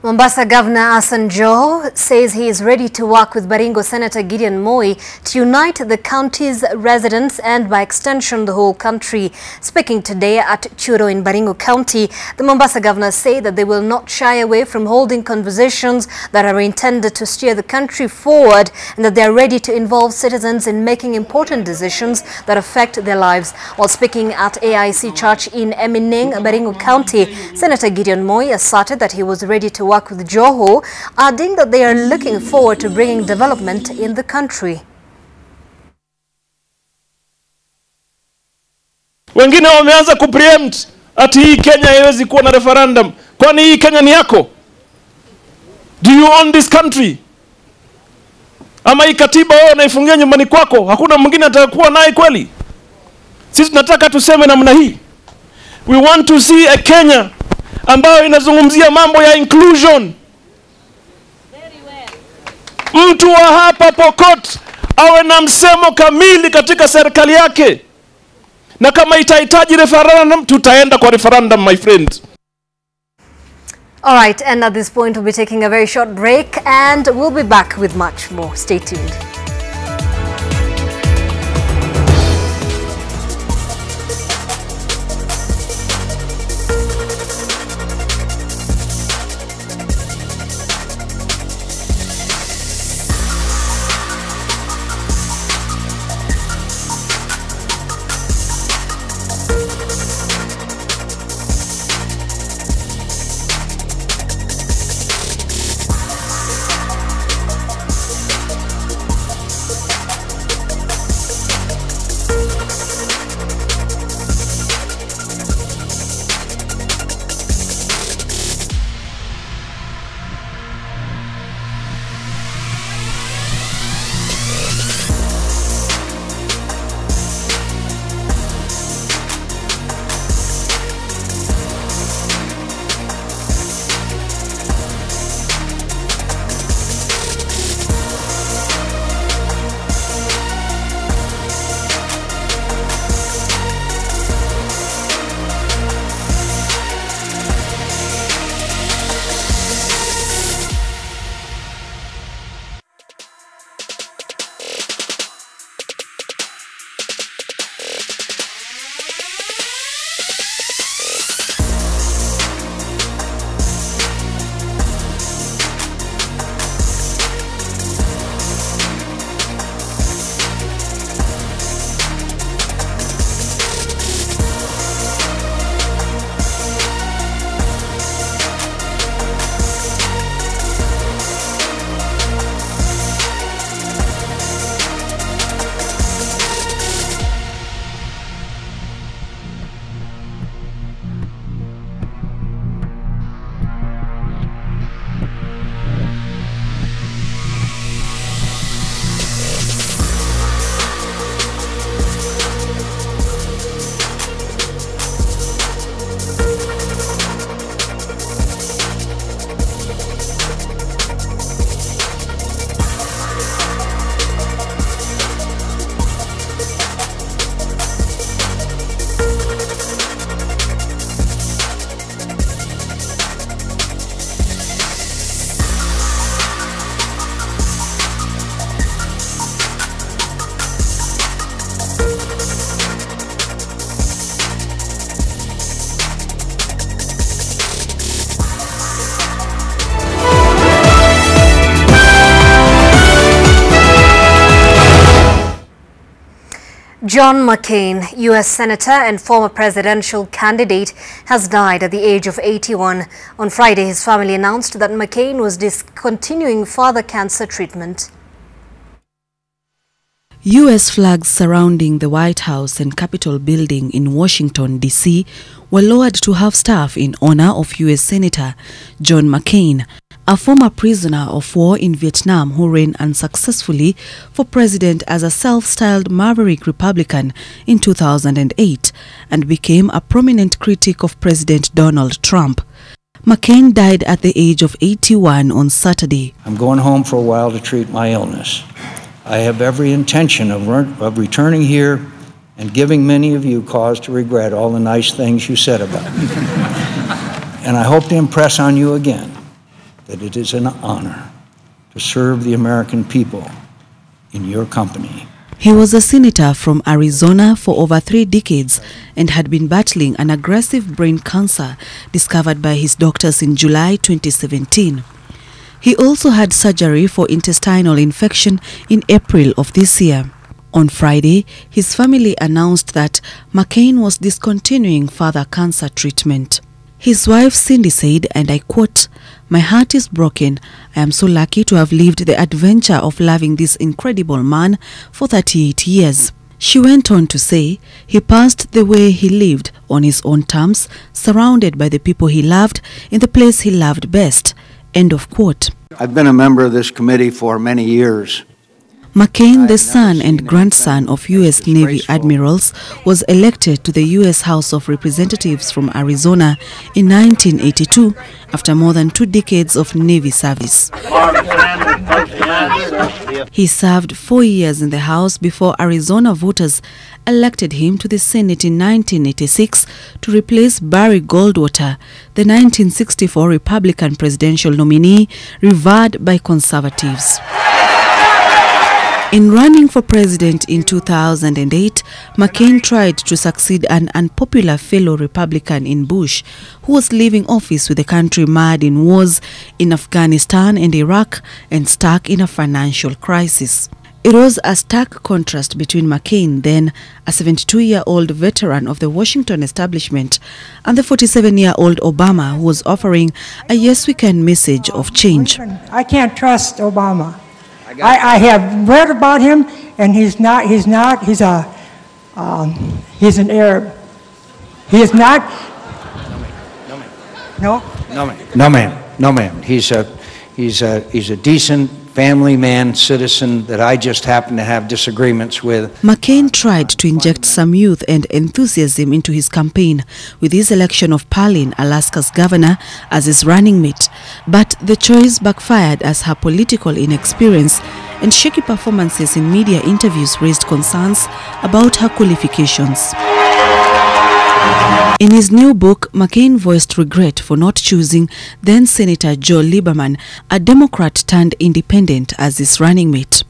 Mombasa Governor Hassan Joho says he is ready to work with Baringo Senator Gideon Moi to unite the county's residents and by extension the whole country. Speaking today at Churo in Baringo County, the Mombasa Governor said that they will not shy away from holding conversations that are intended to steer the country forward and that they are ready to involve citizens in making important decisions that affect their lives. While speaking at AIC Church in Emineng, Baringo County, Senator Gideon Moi asserted that he was ready to work with Joho, adding that they are looking forward to bringing development in the country. Wengine wameanza kupreempt ati hii Kenya haiwezi kuwa na referendum. Kwani hii Kenya ni yako? Do you own this country? Ama hii katiba wewe unaifungia nyumbani kwako, hakuna mwingine atakuwa naye kweli? Sisi tunataka tuseme namna hii. We want to see a Kenya ambayo inazungumzia mambo ya inclusion. Mtu wa hapa Pokot awe na msemo kamili katika serikali yake. Na kama itahitaji referendum, tutaenda kwa referendum, my friend. All right, and at this point we'll be taking a very short break and we'll be back with much more. Stay tuned. John McCain, U.S. Senator and former presidential candidate, has died at the age of 81. On Friday, his family announced that McCain was discontinuing further cancer treatment. U.S. flags surrounding the White House and Capitol building in Washington, D.C. were lowered to half-staff in honor of U.S. Senator John McCain, a former prisoner of war in Vietnam who ran unsuccessfully for president as a self-styled maverick Republican in 2008 and became a prominent critic of President Donald Trump. McCain died at the age of 81 on Saturday. I'm going home for a while to treat my illness. I have every intention of returning here and giving many of you cause to regret all the nice things you said about me. And I hope to impress on you again that it is an honor to serve the American people in your company. He was a senator from Arizona for over 3 decades and had been battling an aggressive brain cancer discovered by his doctors in July 2017. He also had surgery for intestinal infection in April of this year. On Friday, his family announced that McCain was discontinuing further cancer treatment. His wife Cindy said, and I quote, "My heart is broken. I am so lucky to have lived the adventure of loving this incredible man for 38 years. She went on to say, he passed the way he lived on his own terms, surrounded by the people he loved in the place he loved best. End of quote. I've been a member of this committee for many years. McCain, the son and grandson of U.S. Navy admirals, was elected to the U.S. House of Representatives from Arizona in 1982 after more than 2 decades of Navy service. He served 4 years in the House before Arizona voters elected him to the Senate in 1986 to replace Barry Goldwater, the 1964 Republican presidential nominee revered by conservatives. In running for president in 2008, McCain tried to succeed an unpopular fellow Republican in Bush, who was leaving office with the country mired in wars in Afghanistan and Iraq and stuck in a financial crisis. It was a stark contrast between McCain, then a 72-year-old veteran of the Washington establishment, and the 47-year-old Obama, who was offering a "Yes, we can" message of change. I can't trust Obama. I have read about him, and he's an Arab. He is not. No? No, ma'am. He's a decent family man, citizen that I just happen to have disagreements with. McCain tried to inject some youth and enthusiasm into his campaign with his election of Palin, Alaska's governor, as his running mate. But the choice backfired as her political inexperience and shaky performances in media interviews raised concerns about her qualifications. In his new book, McCain voiced regret for not choosing then-Senator Joe Lieberman, a Democrat turned independent, as his running mate.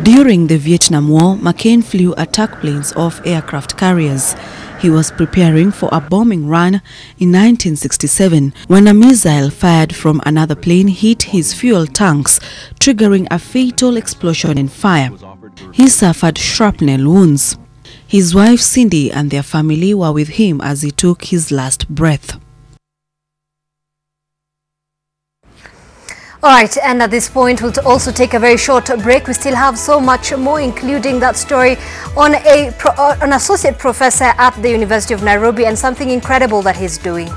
During the Vietnam War, McCain flew attack planes off aircraft carriers. He was preparing for a bombing run in 1967 when a missile fired from another plane hit his fuel tanks, triggering a fatal explosion and fire. He suffered shrapnel wounds. His wife Cindy and their family were with him as he took his last breath. All right, and at this point, we'll also take a very short break. We still have so much more, including that story on an associate professor at the University of Nairobi and something incredible that he's doing.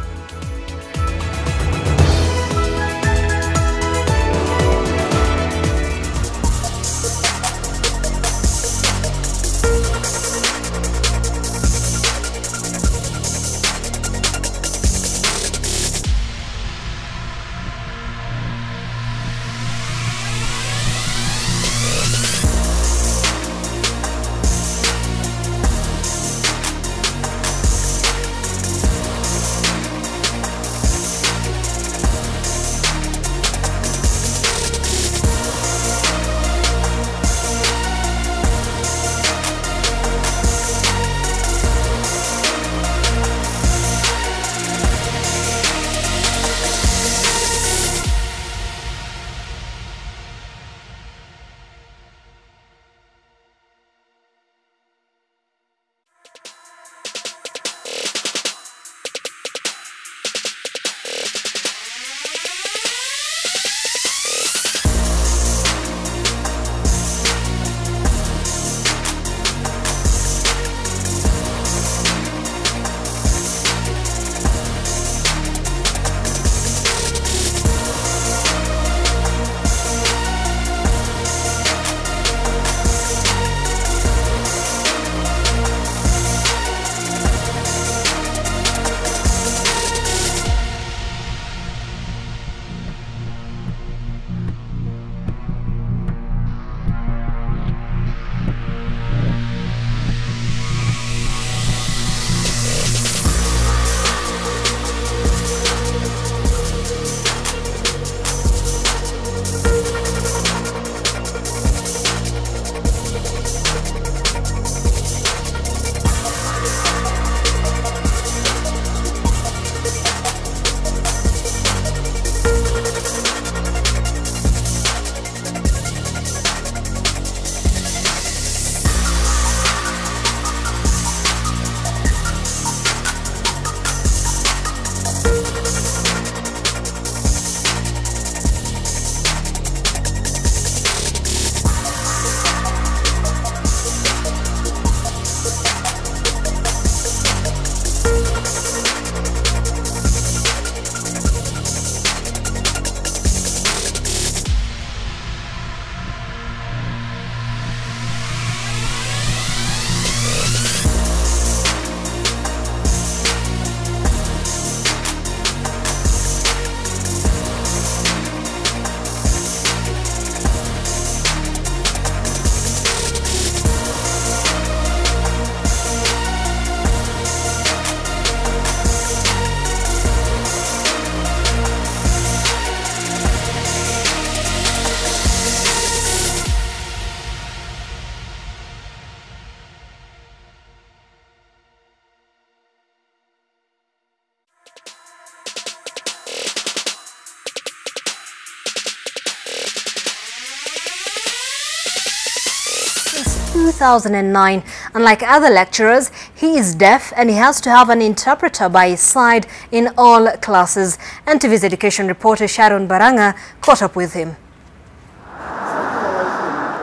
2009. Unlike other lecturers, he is deaf and he has to have an interpreter by his side in all classes. NTV's education reporter Sharon Baranga caught up with him.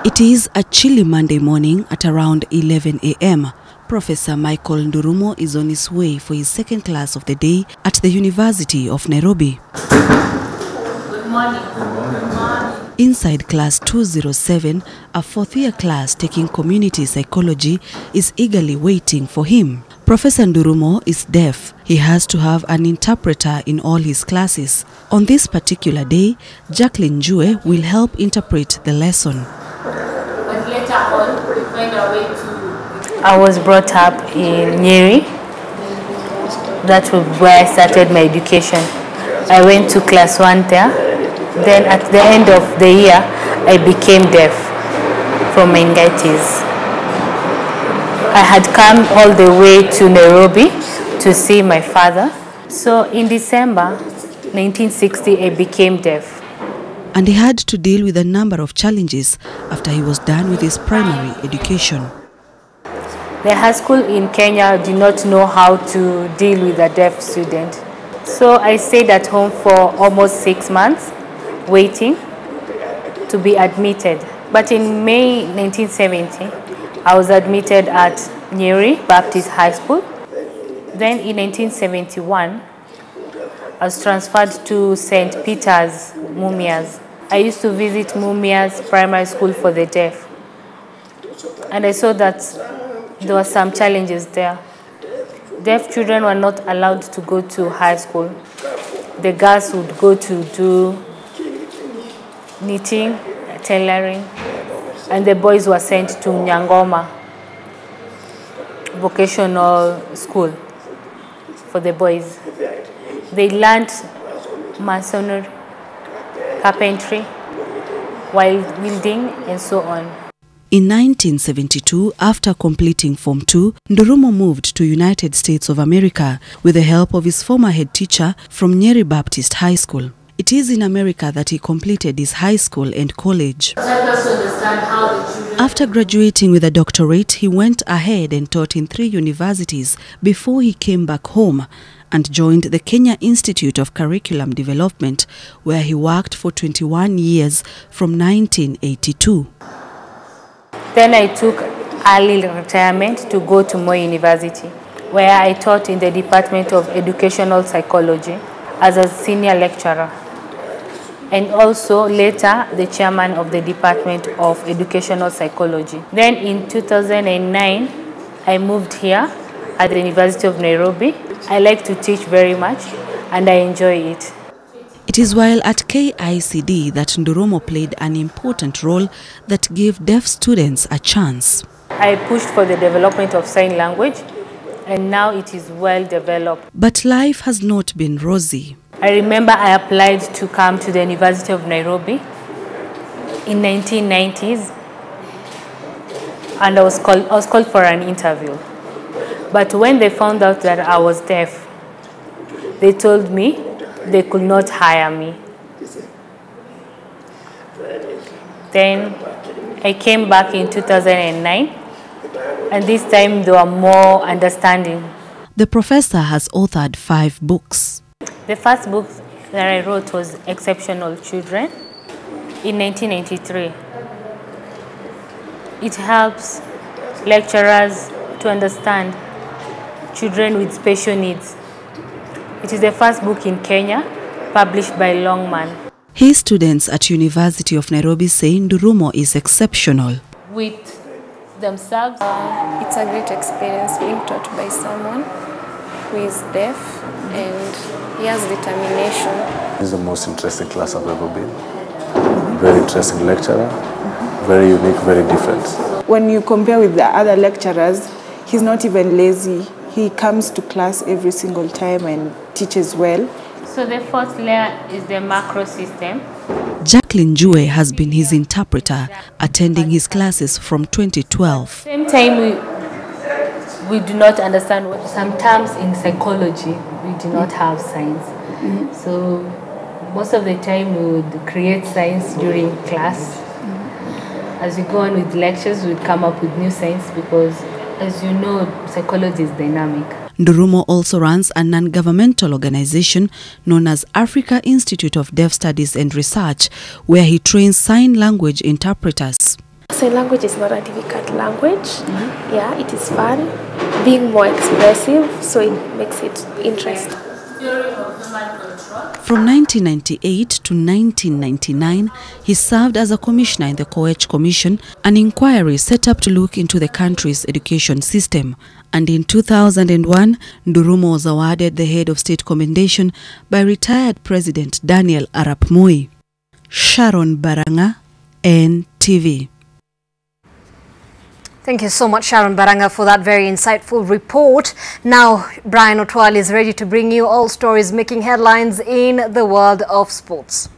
It is a chilly Monday morning at around 11 a.m. Professor Michael Ndurumo is on his way for his second class of the day at the University of Nairobi. Good morning. Inside class 207, a fourth-year class taking community psychology is eagerly waiting for him. Professor Ndurumo is deaf. He has to have an interpreter in all his classes. On this particular day, Jacqueline Jue will help interpret the lesson. But later on, we find a way to... I was brought up in Nyeri. That's where I started my education. I went to class 1 there. Then at the end of the year, I became deaf from meningitis. I had come all the way to Nairobi to see my father. So in December 1960, I became deaf. And he had to deal with a number of challenges after he was done with his primary education. The high school in Kenya did not know how to deal with a deaf student. So I stayed at home for almost 6 months, waiting to be admitted. But in May 1970, I was admitted at Nyeri Baptist High School. Then in 1971, I was transferred to St. Peter's, Mumias. I used to visit Mumias Primary School for the deaf. And I saw that there were some challenges there. Deaf children were not allowed to go to high school. The girls would go to do knitting, tailoring, and the boys were sent to Nyangoma vocational school for the boys. They learned masonry, carpentry, welding, and so on. In 1972, after completing Form 2, Ndurumo moved to United States of America with the help of his former head teacher from Nyeri Baptist High School. It is in America that he completed his high school and college. After graduating with a doctorate, he went ahead and taught in 3 universities before he came back home and joined the Kenya Institute of Curriculum Development, where he worked for 21 years from 1982. Then I took early retirement to go to Moi University, where I taught in the Department of Educational Psychology as a senior lecturer, and also later the chairman of the Department of Educational Psychology. Then in 2009, I moved here at the University of Nairobi. I like to teach very much and I enjoy it. It is while at KICD that Ndurumo played an important role that gave deaf students a chance. I pushed for the development of sign language, and now it is well developed. But life has not been rosy. I remember I applied to come to the University of Nairobi in 1990s, and I was called for an interview. But when they found out that I was deaf, they told me they could not hire me. Then I came back in 2009, and this time they were more understanding. The professor has authored 5 books. The first book that I wrote was Exceptional Children in 1993. It helps lecturers to understand children with special needs. It is the first book in Kenya, published by Longman. His students at University of Nairobi say Ndurumo is exceptional. With themselves. It's a great experience being taught by someone who is deaf and he has determination. This is the most interesting class I've ever been. Very interesting lecturer, very unique, very different. When you compare with the other lecturers, he's not even lazy. He comes to class every single time and teaches well. So the first layer is the macro system. Jacqueline Jue has been his interpreter, attending his classes from 2012. Same time, we do not understand what sometimes in psychology we do not have signs. So most of the time we would create signs during class. as we go on with lectures, we'll come up with new science because, as you know, psychology is dynamic. Ndurumo also runs a non-governmental organization known as Africa Institute of Deaf Studies and Research, where he trains sign language interpreters. Sign language is not a difficult language. Yeah, it is fun, being more expressive, so it makes it interesting. From 1998 to 1999, he served as a commissioner in the Coach Commission, an inquiry set up to look into the country's education system. And in 2001, Ndurumo was awarded the Head of State Commendation by retired President Daniel Arap Moi. Sharon Baranga, NTV. Thank you so much, Sharon Baranga, for that very insightful report. Now, Brian Otwal is ready to bring you all stories making headlines in the world of sports.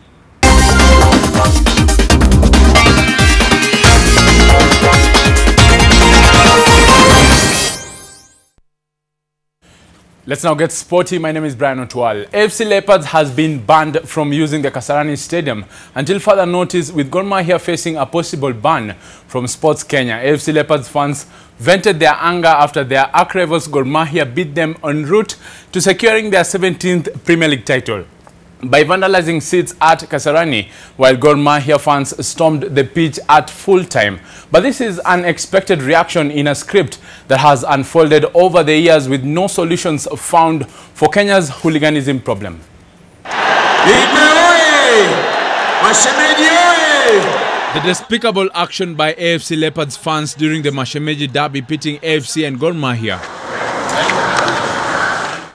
Let's now get sporty. My name is Brian Otwal. AFC Leopards has been banned from using the Kasarani Stadium until further notice, with Gor Mahia facing a possible ban from Sports Kenya. AFC Leopards fans vented their anger after their arch rivals Gor Mahia beat them en route to securing their 17th Premier League title by vandalizing seats at Kasarani, while Gor Mahia fans stormed the pitch at full time. But this is an expected reaction in a script that has unfolded over the years with no solutions found for Kenya's hooliganism problem. The despicable action by AFC Leopards fans during the Mashemeji derby pitting AFC and Gor Mahia,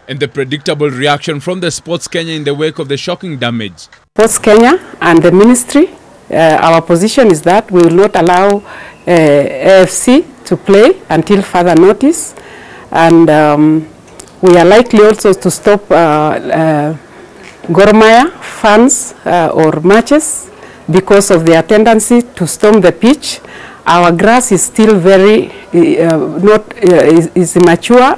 and the predictable reaction from the Sports Kenya in the wake of the shocking damage. Sports Kenya and the ministry, our position is that we will not allow AFC to play until further notice, and we are likely also to stop Gor Mahia fans or matches because of their tendency to storm the pitch. Our grass is still very is immature.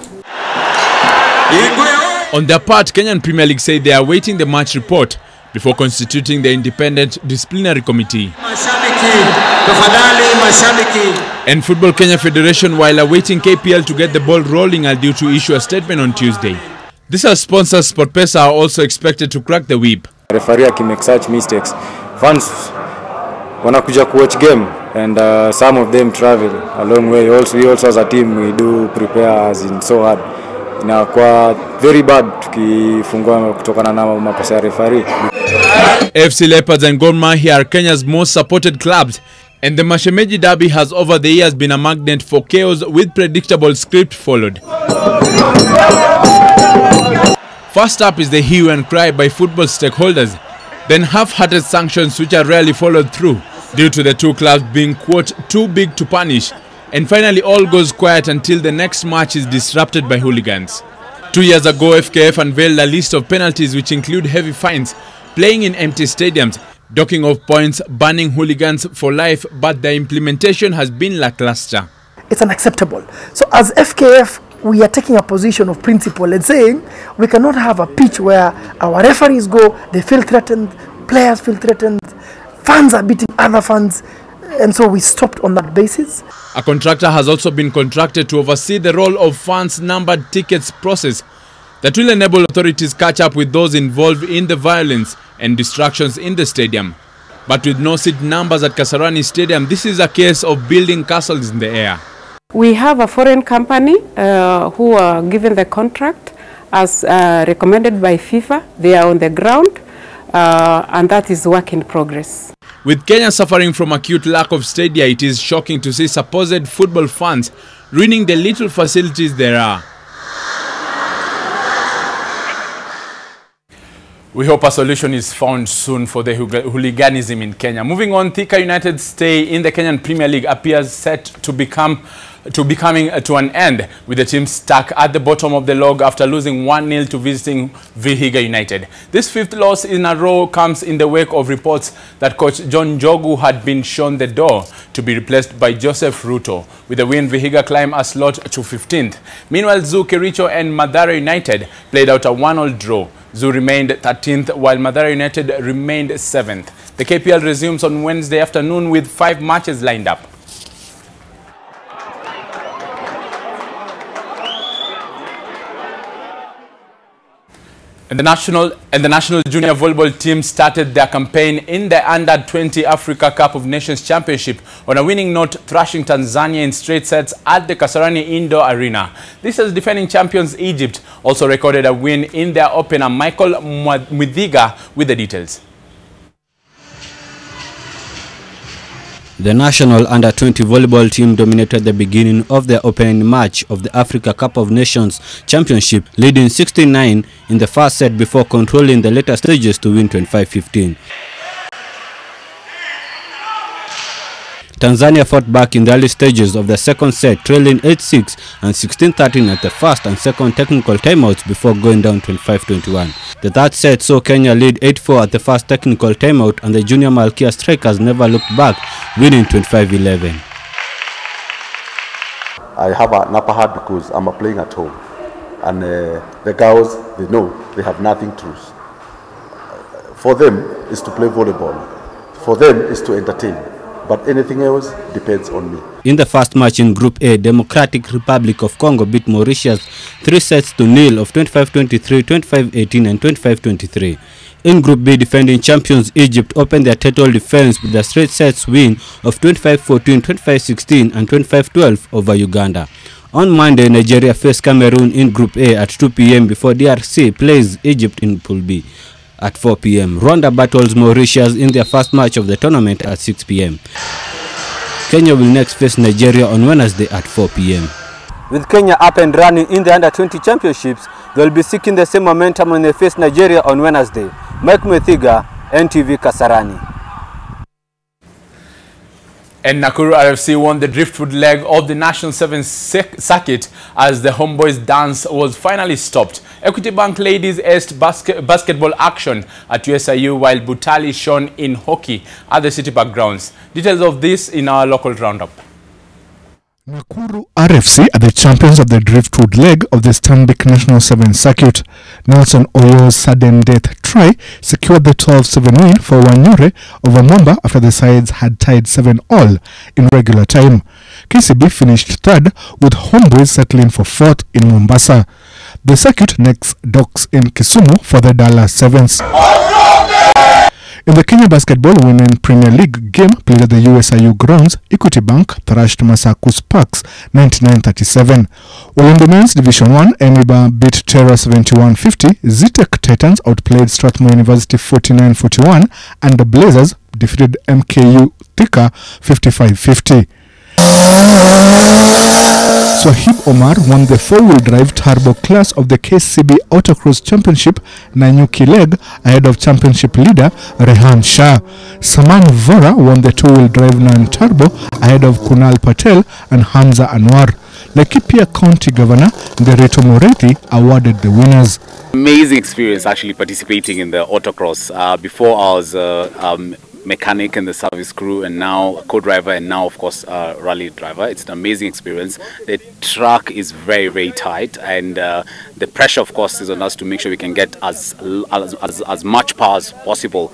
On their part, Kenyan Premier League say they are awaiting the match report before constituting the independent disciplinary committee. And Football Kenya Federation, while awaiting KPL to get the ball rolling, are due to issue a statement on Tuesday. This as sponsors SportPesa are also expected to crack the whip. Referee can make such mistakes. Fans wanakuja ku watch game, and some of them travel a long way. Also, we also as a team, we do prepare as in so hard. Inakuwa very bad tukifungwa kutokana na makosa ya referee. AFC Leopards and Gor Mahia are Kenya's most supported clubs, and the Mashemeji derby has over the years been a magnet for chaos with predictable script followed. First up is the hue and cry by football stakeholders, then half-hearted sanctions which are rarely followed through due to the two clubs being, quote, too big to punish. And finally, all goes quiet until the next match is disrupted by hooligans. 2 years ago, FKF unveiled a list of penalties which include heavy fines, playing in empty stadiums, docking of points, banning hooligans for life, but the implementation has been lackluster. It's unacceptable. So as FKF, we are taking a position of principle and saying we cannot have a pitch where our referees go, they feel threatened, players feel threatened, fans are beating other fans. And so we stopped on that basis. A contractor has also been contracted to oversee the role of fans numbered tickets process that will enable authorities catch up with those involved in the violence and distractions in the stadium. But with no seat numbers at Kasarani Stadium, this is a case of building castles in the air. We have a foreign company who are given the contract as recommended by FIFA. They are on the ground, and that is work in progress. With Kenya suffering from acute lack of stadia, it is shocking to see supposed football fans ruining the little facilities there are. We hope a solution is found soon for the hooliganism in Kenya. Moving on, Thika United's stay in the Kenyan Premier League appears set to be coming to an end, with the team stuck at the bottom of the log after losing 1-0 to visiting Vihiga United. This fifth loss in a row comes in the wake of reports that coach John Njogu had been shown the door to be replaced by Joseph Ruto. With the win, Vihiga climbed a slot to 15th. Meanwhile, Zoo Kericho and Mathare United played out a 1-1 draw. Zoo remained 13th, while Mathare United remained 7th. The KPL resumes on Wednesday afternoon with 5 matches lined up. And the national junior volleyball team started their campaign in the Under-20 Africa Cup of Nations Championship on a winning note, thrashing Tanzania in straight sets at the Kasarani Indoor Arena. This as defending champions Egypt also recorded a win in their opener. Michael Mwithiga with the details. The national under-20 volleyball team dominated the beginning of their opening match of the Africa Cup of Nations Championship, leading 16-9 in the first set before controlling the later stages to win 25-15. Tanzania fought back in the early stages of the second set, trailing 8-6 and 16-13 at the first and second technical timeouts before going down 25-21. The third set saw Kenya lead 8-4 at the first technical timeout, and the junior Malkia strikers never looked back, winning 25-11. I have an upper hand because I'm playing at home, and the girls, they know they have nothing to lose. For them is to play volleyball. For them is to entertain. But anything else depends on me. In the first match in Group A, Democratic Republic of Congo beat Mauritius 3-0 of 25-23, 25-18 and 25-23. In Group B, defending champions Egypt opened their title defense with a straight sets win of 25-14, 25-16 and 25-12 over Uganda. On Monday, Nigeria faced Cameroon in Group A at 2 p.m. before DRC plays Egypt in Pool B. At 4 p.m. Rwanda battles Mauritius in their first match of the tournament at 6 p.m. Kenya will next face Nigeria on Wednesday at 4 p.m. With Kenya up and running in the Under-20 Championships, they will be seeking the same momentum when they face Nigeria on Wednesday. Mike Mwithiga, NTV Kasarani. And Nakuru RFC won the driftwood leg of the National 7 circuit as the Homeboys dance was finally stopped. Equity Bank ladies aced basketball action at USIU, while Butali shone in hockey at the City Park grounds. Details of this in our local roundup. Nakuru RFC are the champions of the driftwood leg of the Stanbic National 7 circuit. Nelson Oyo's sudden death try secured the 12-7 win for Wanyure over Momba after the sides had tied 7-all in regular time. KCB finished third, with Homeboys settling for fourth in Mombasa. The circuit next docks in Kisumu for the Dallas Sevens. In the Kenya Basketball Women Premier League game played at the USIU grounds, Equity Bank thrashed Massaku Sparks 99-37. Orlando Men's Division 1, Eniba beat Terra 71-50, Zetech Titans outplayed Strathmore University 49-41, and the Blazers defeated MKU Thika 55-50. Swahib Omar won the four-wheel drive turbo class of the KCB Autocross Championship Nanyuki leg ahead of championship leader Rehan Shah. Saman Vora won the two-wheel drive non-turbo ahead of Kunal Patel and Hamza Anwar. Laikipia County Governor Ngerito Morethi awarded the winners. Amazing experience actually participating in the autocross. Before I was mechanic in the service crew, and now co-driver, and now of course rally driver. It's an amazing experience. The track is very, very tight, and the pressure of course is on us to make sure we can get as much power as possible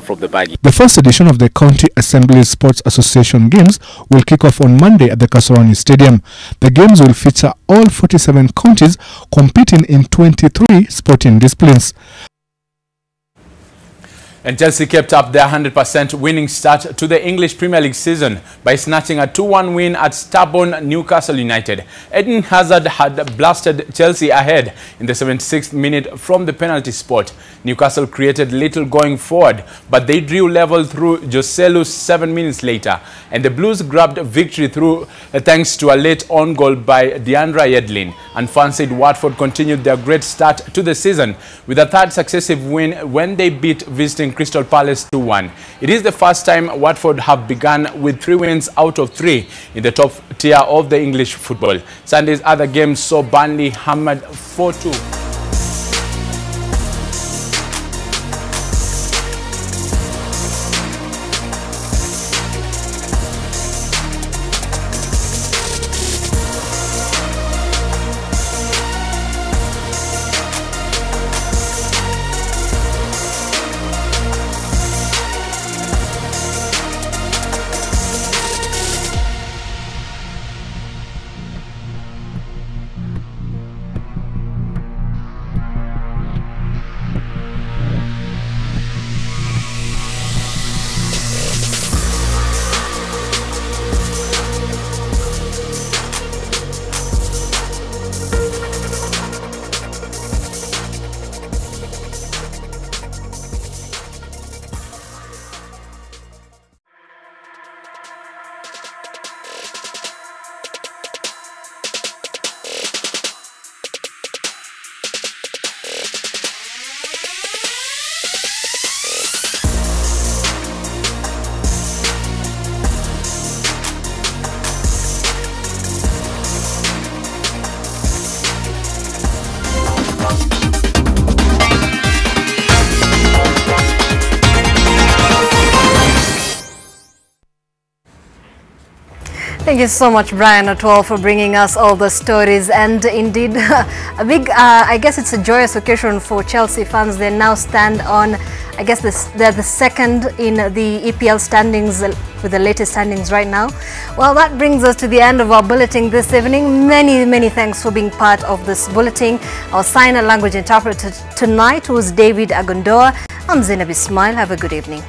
from the baggy. The first edition of the County Assembly Sports Association Games will kick off on Monday at the Kasarani Stadium. The games will feature all 47 counties competing in 23 sporting disciplines. And Chelsea kept up their 100% winning start to the English Premier League season by snatching a 2-1 win at stubborn Newcastle United. Eden Hazard had blasted Chelsea ahead in the 76th minute from the penalty spot. Newcastle created little going forward, but they drew level through Joselu 7 minutes later. And the Blues grabbed victory through thanks to a late on goal by Deandra Yedlin. And fans said Watford continued their great start to the season with a third successive win when they beat visiting Crystal Palace 2-1. It is the first time Watford have begun with 3 wins out of 3 in the top tier of the English football. Sunday's other games saw Burnley hammered 4-2. Thank you so much, Brian Otwal, for bringing us all the stories. And indeed, a big, I guess it's a joyous occasion for Chelsea fans. They now stand on, I guess they're the second in the EPL standings, with the latest standings right now. Well, that brings us to the end of our bulletin this evening. Many thanks for being part of this bulletin. Our sign language interpreter tonight was David Agondoa. I'm Zainab Ismail. Have a good evening.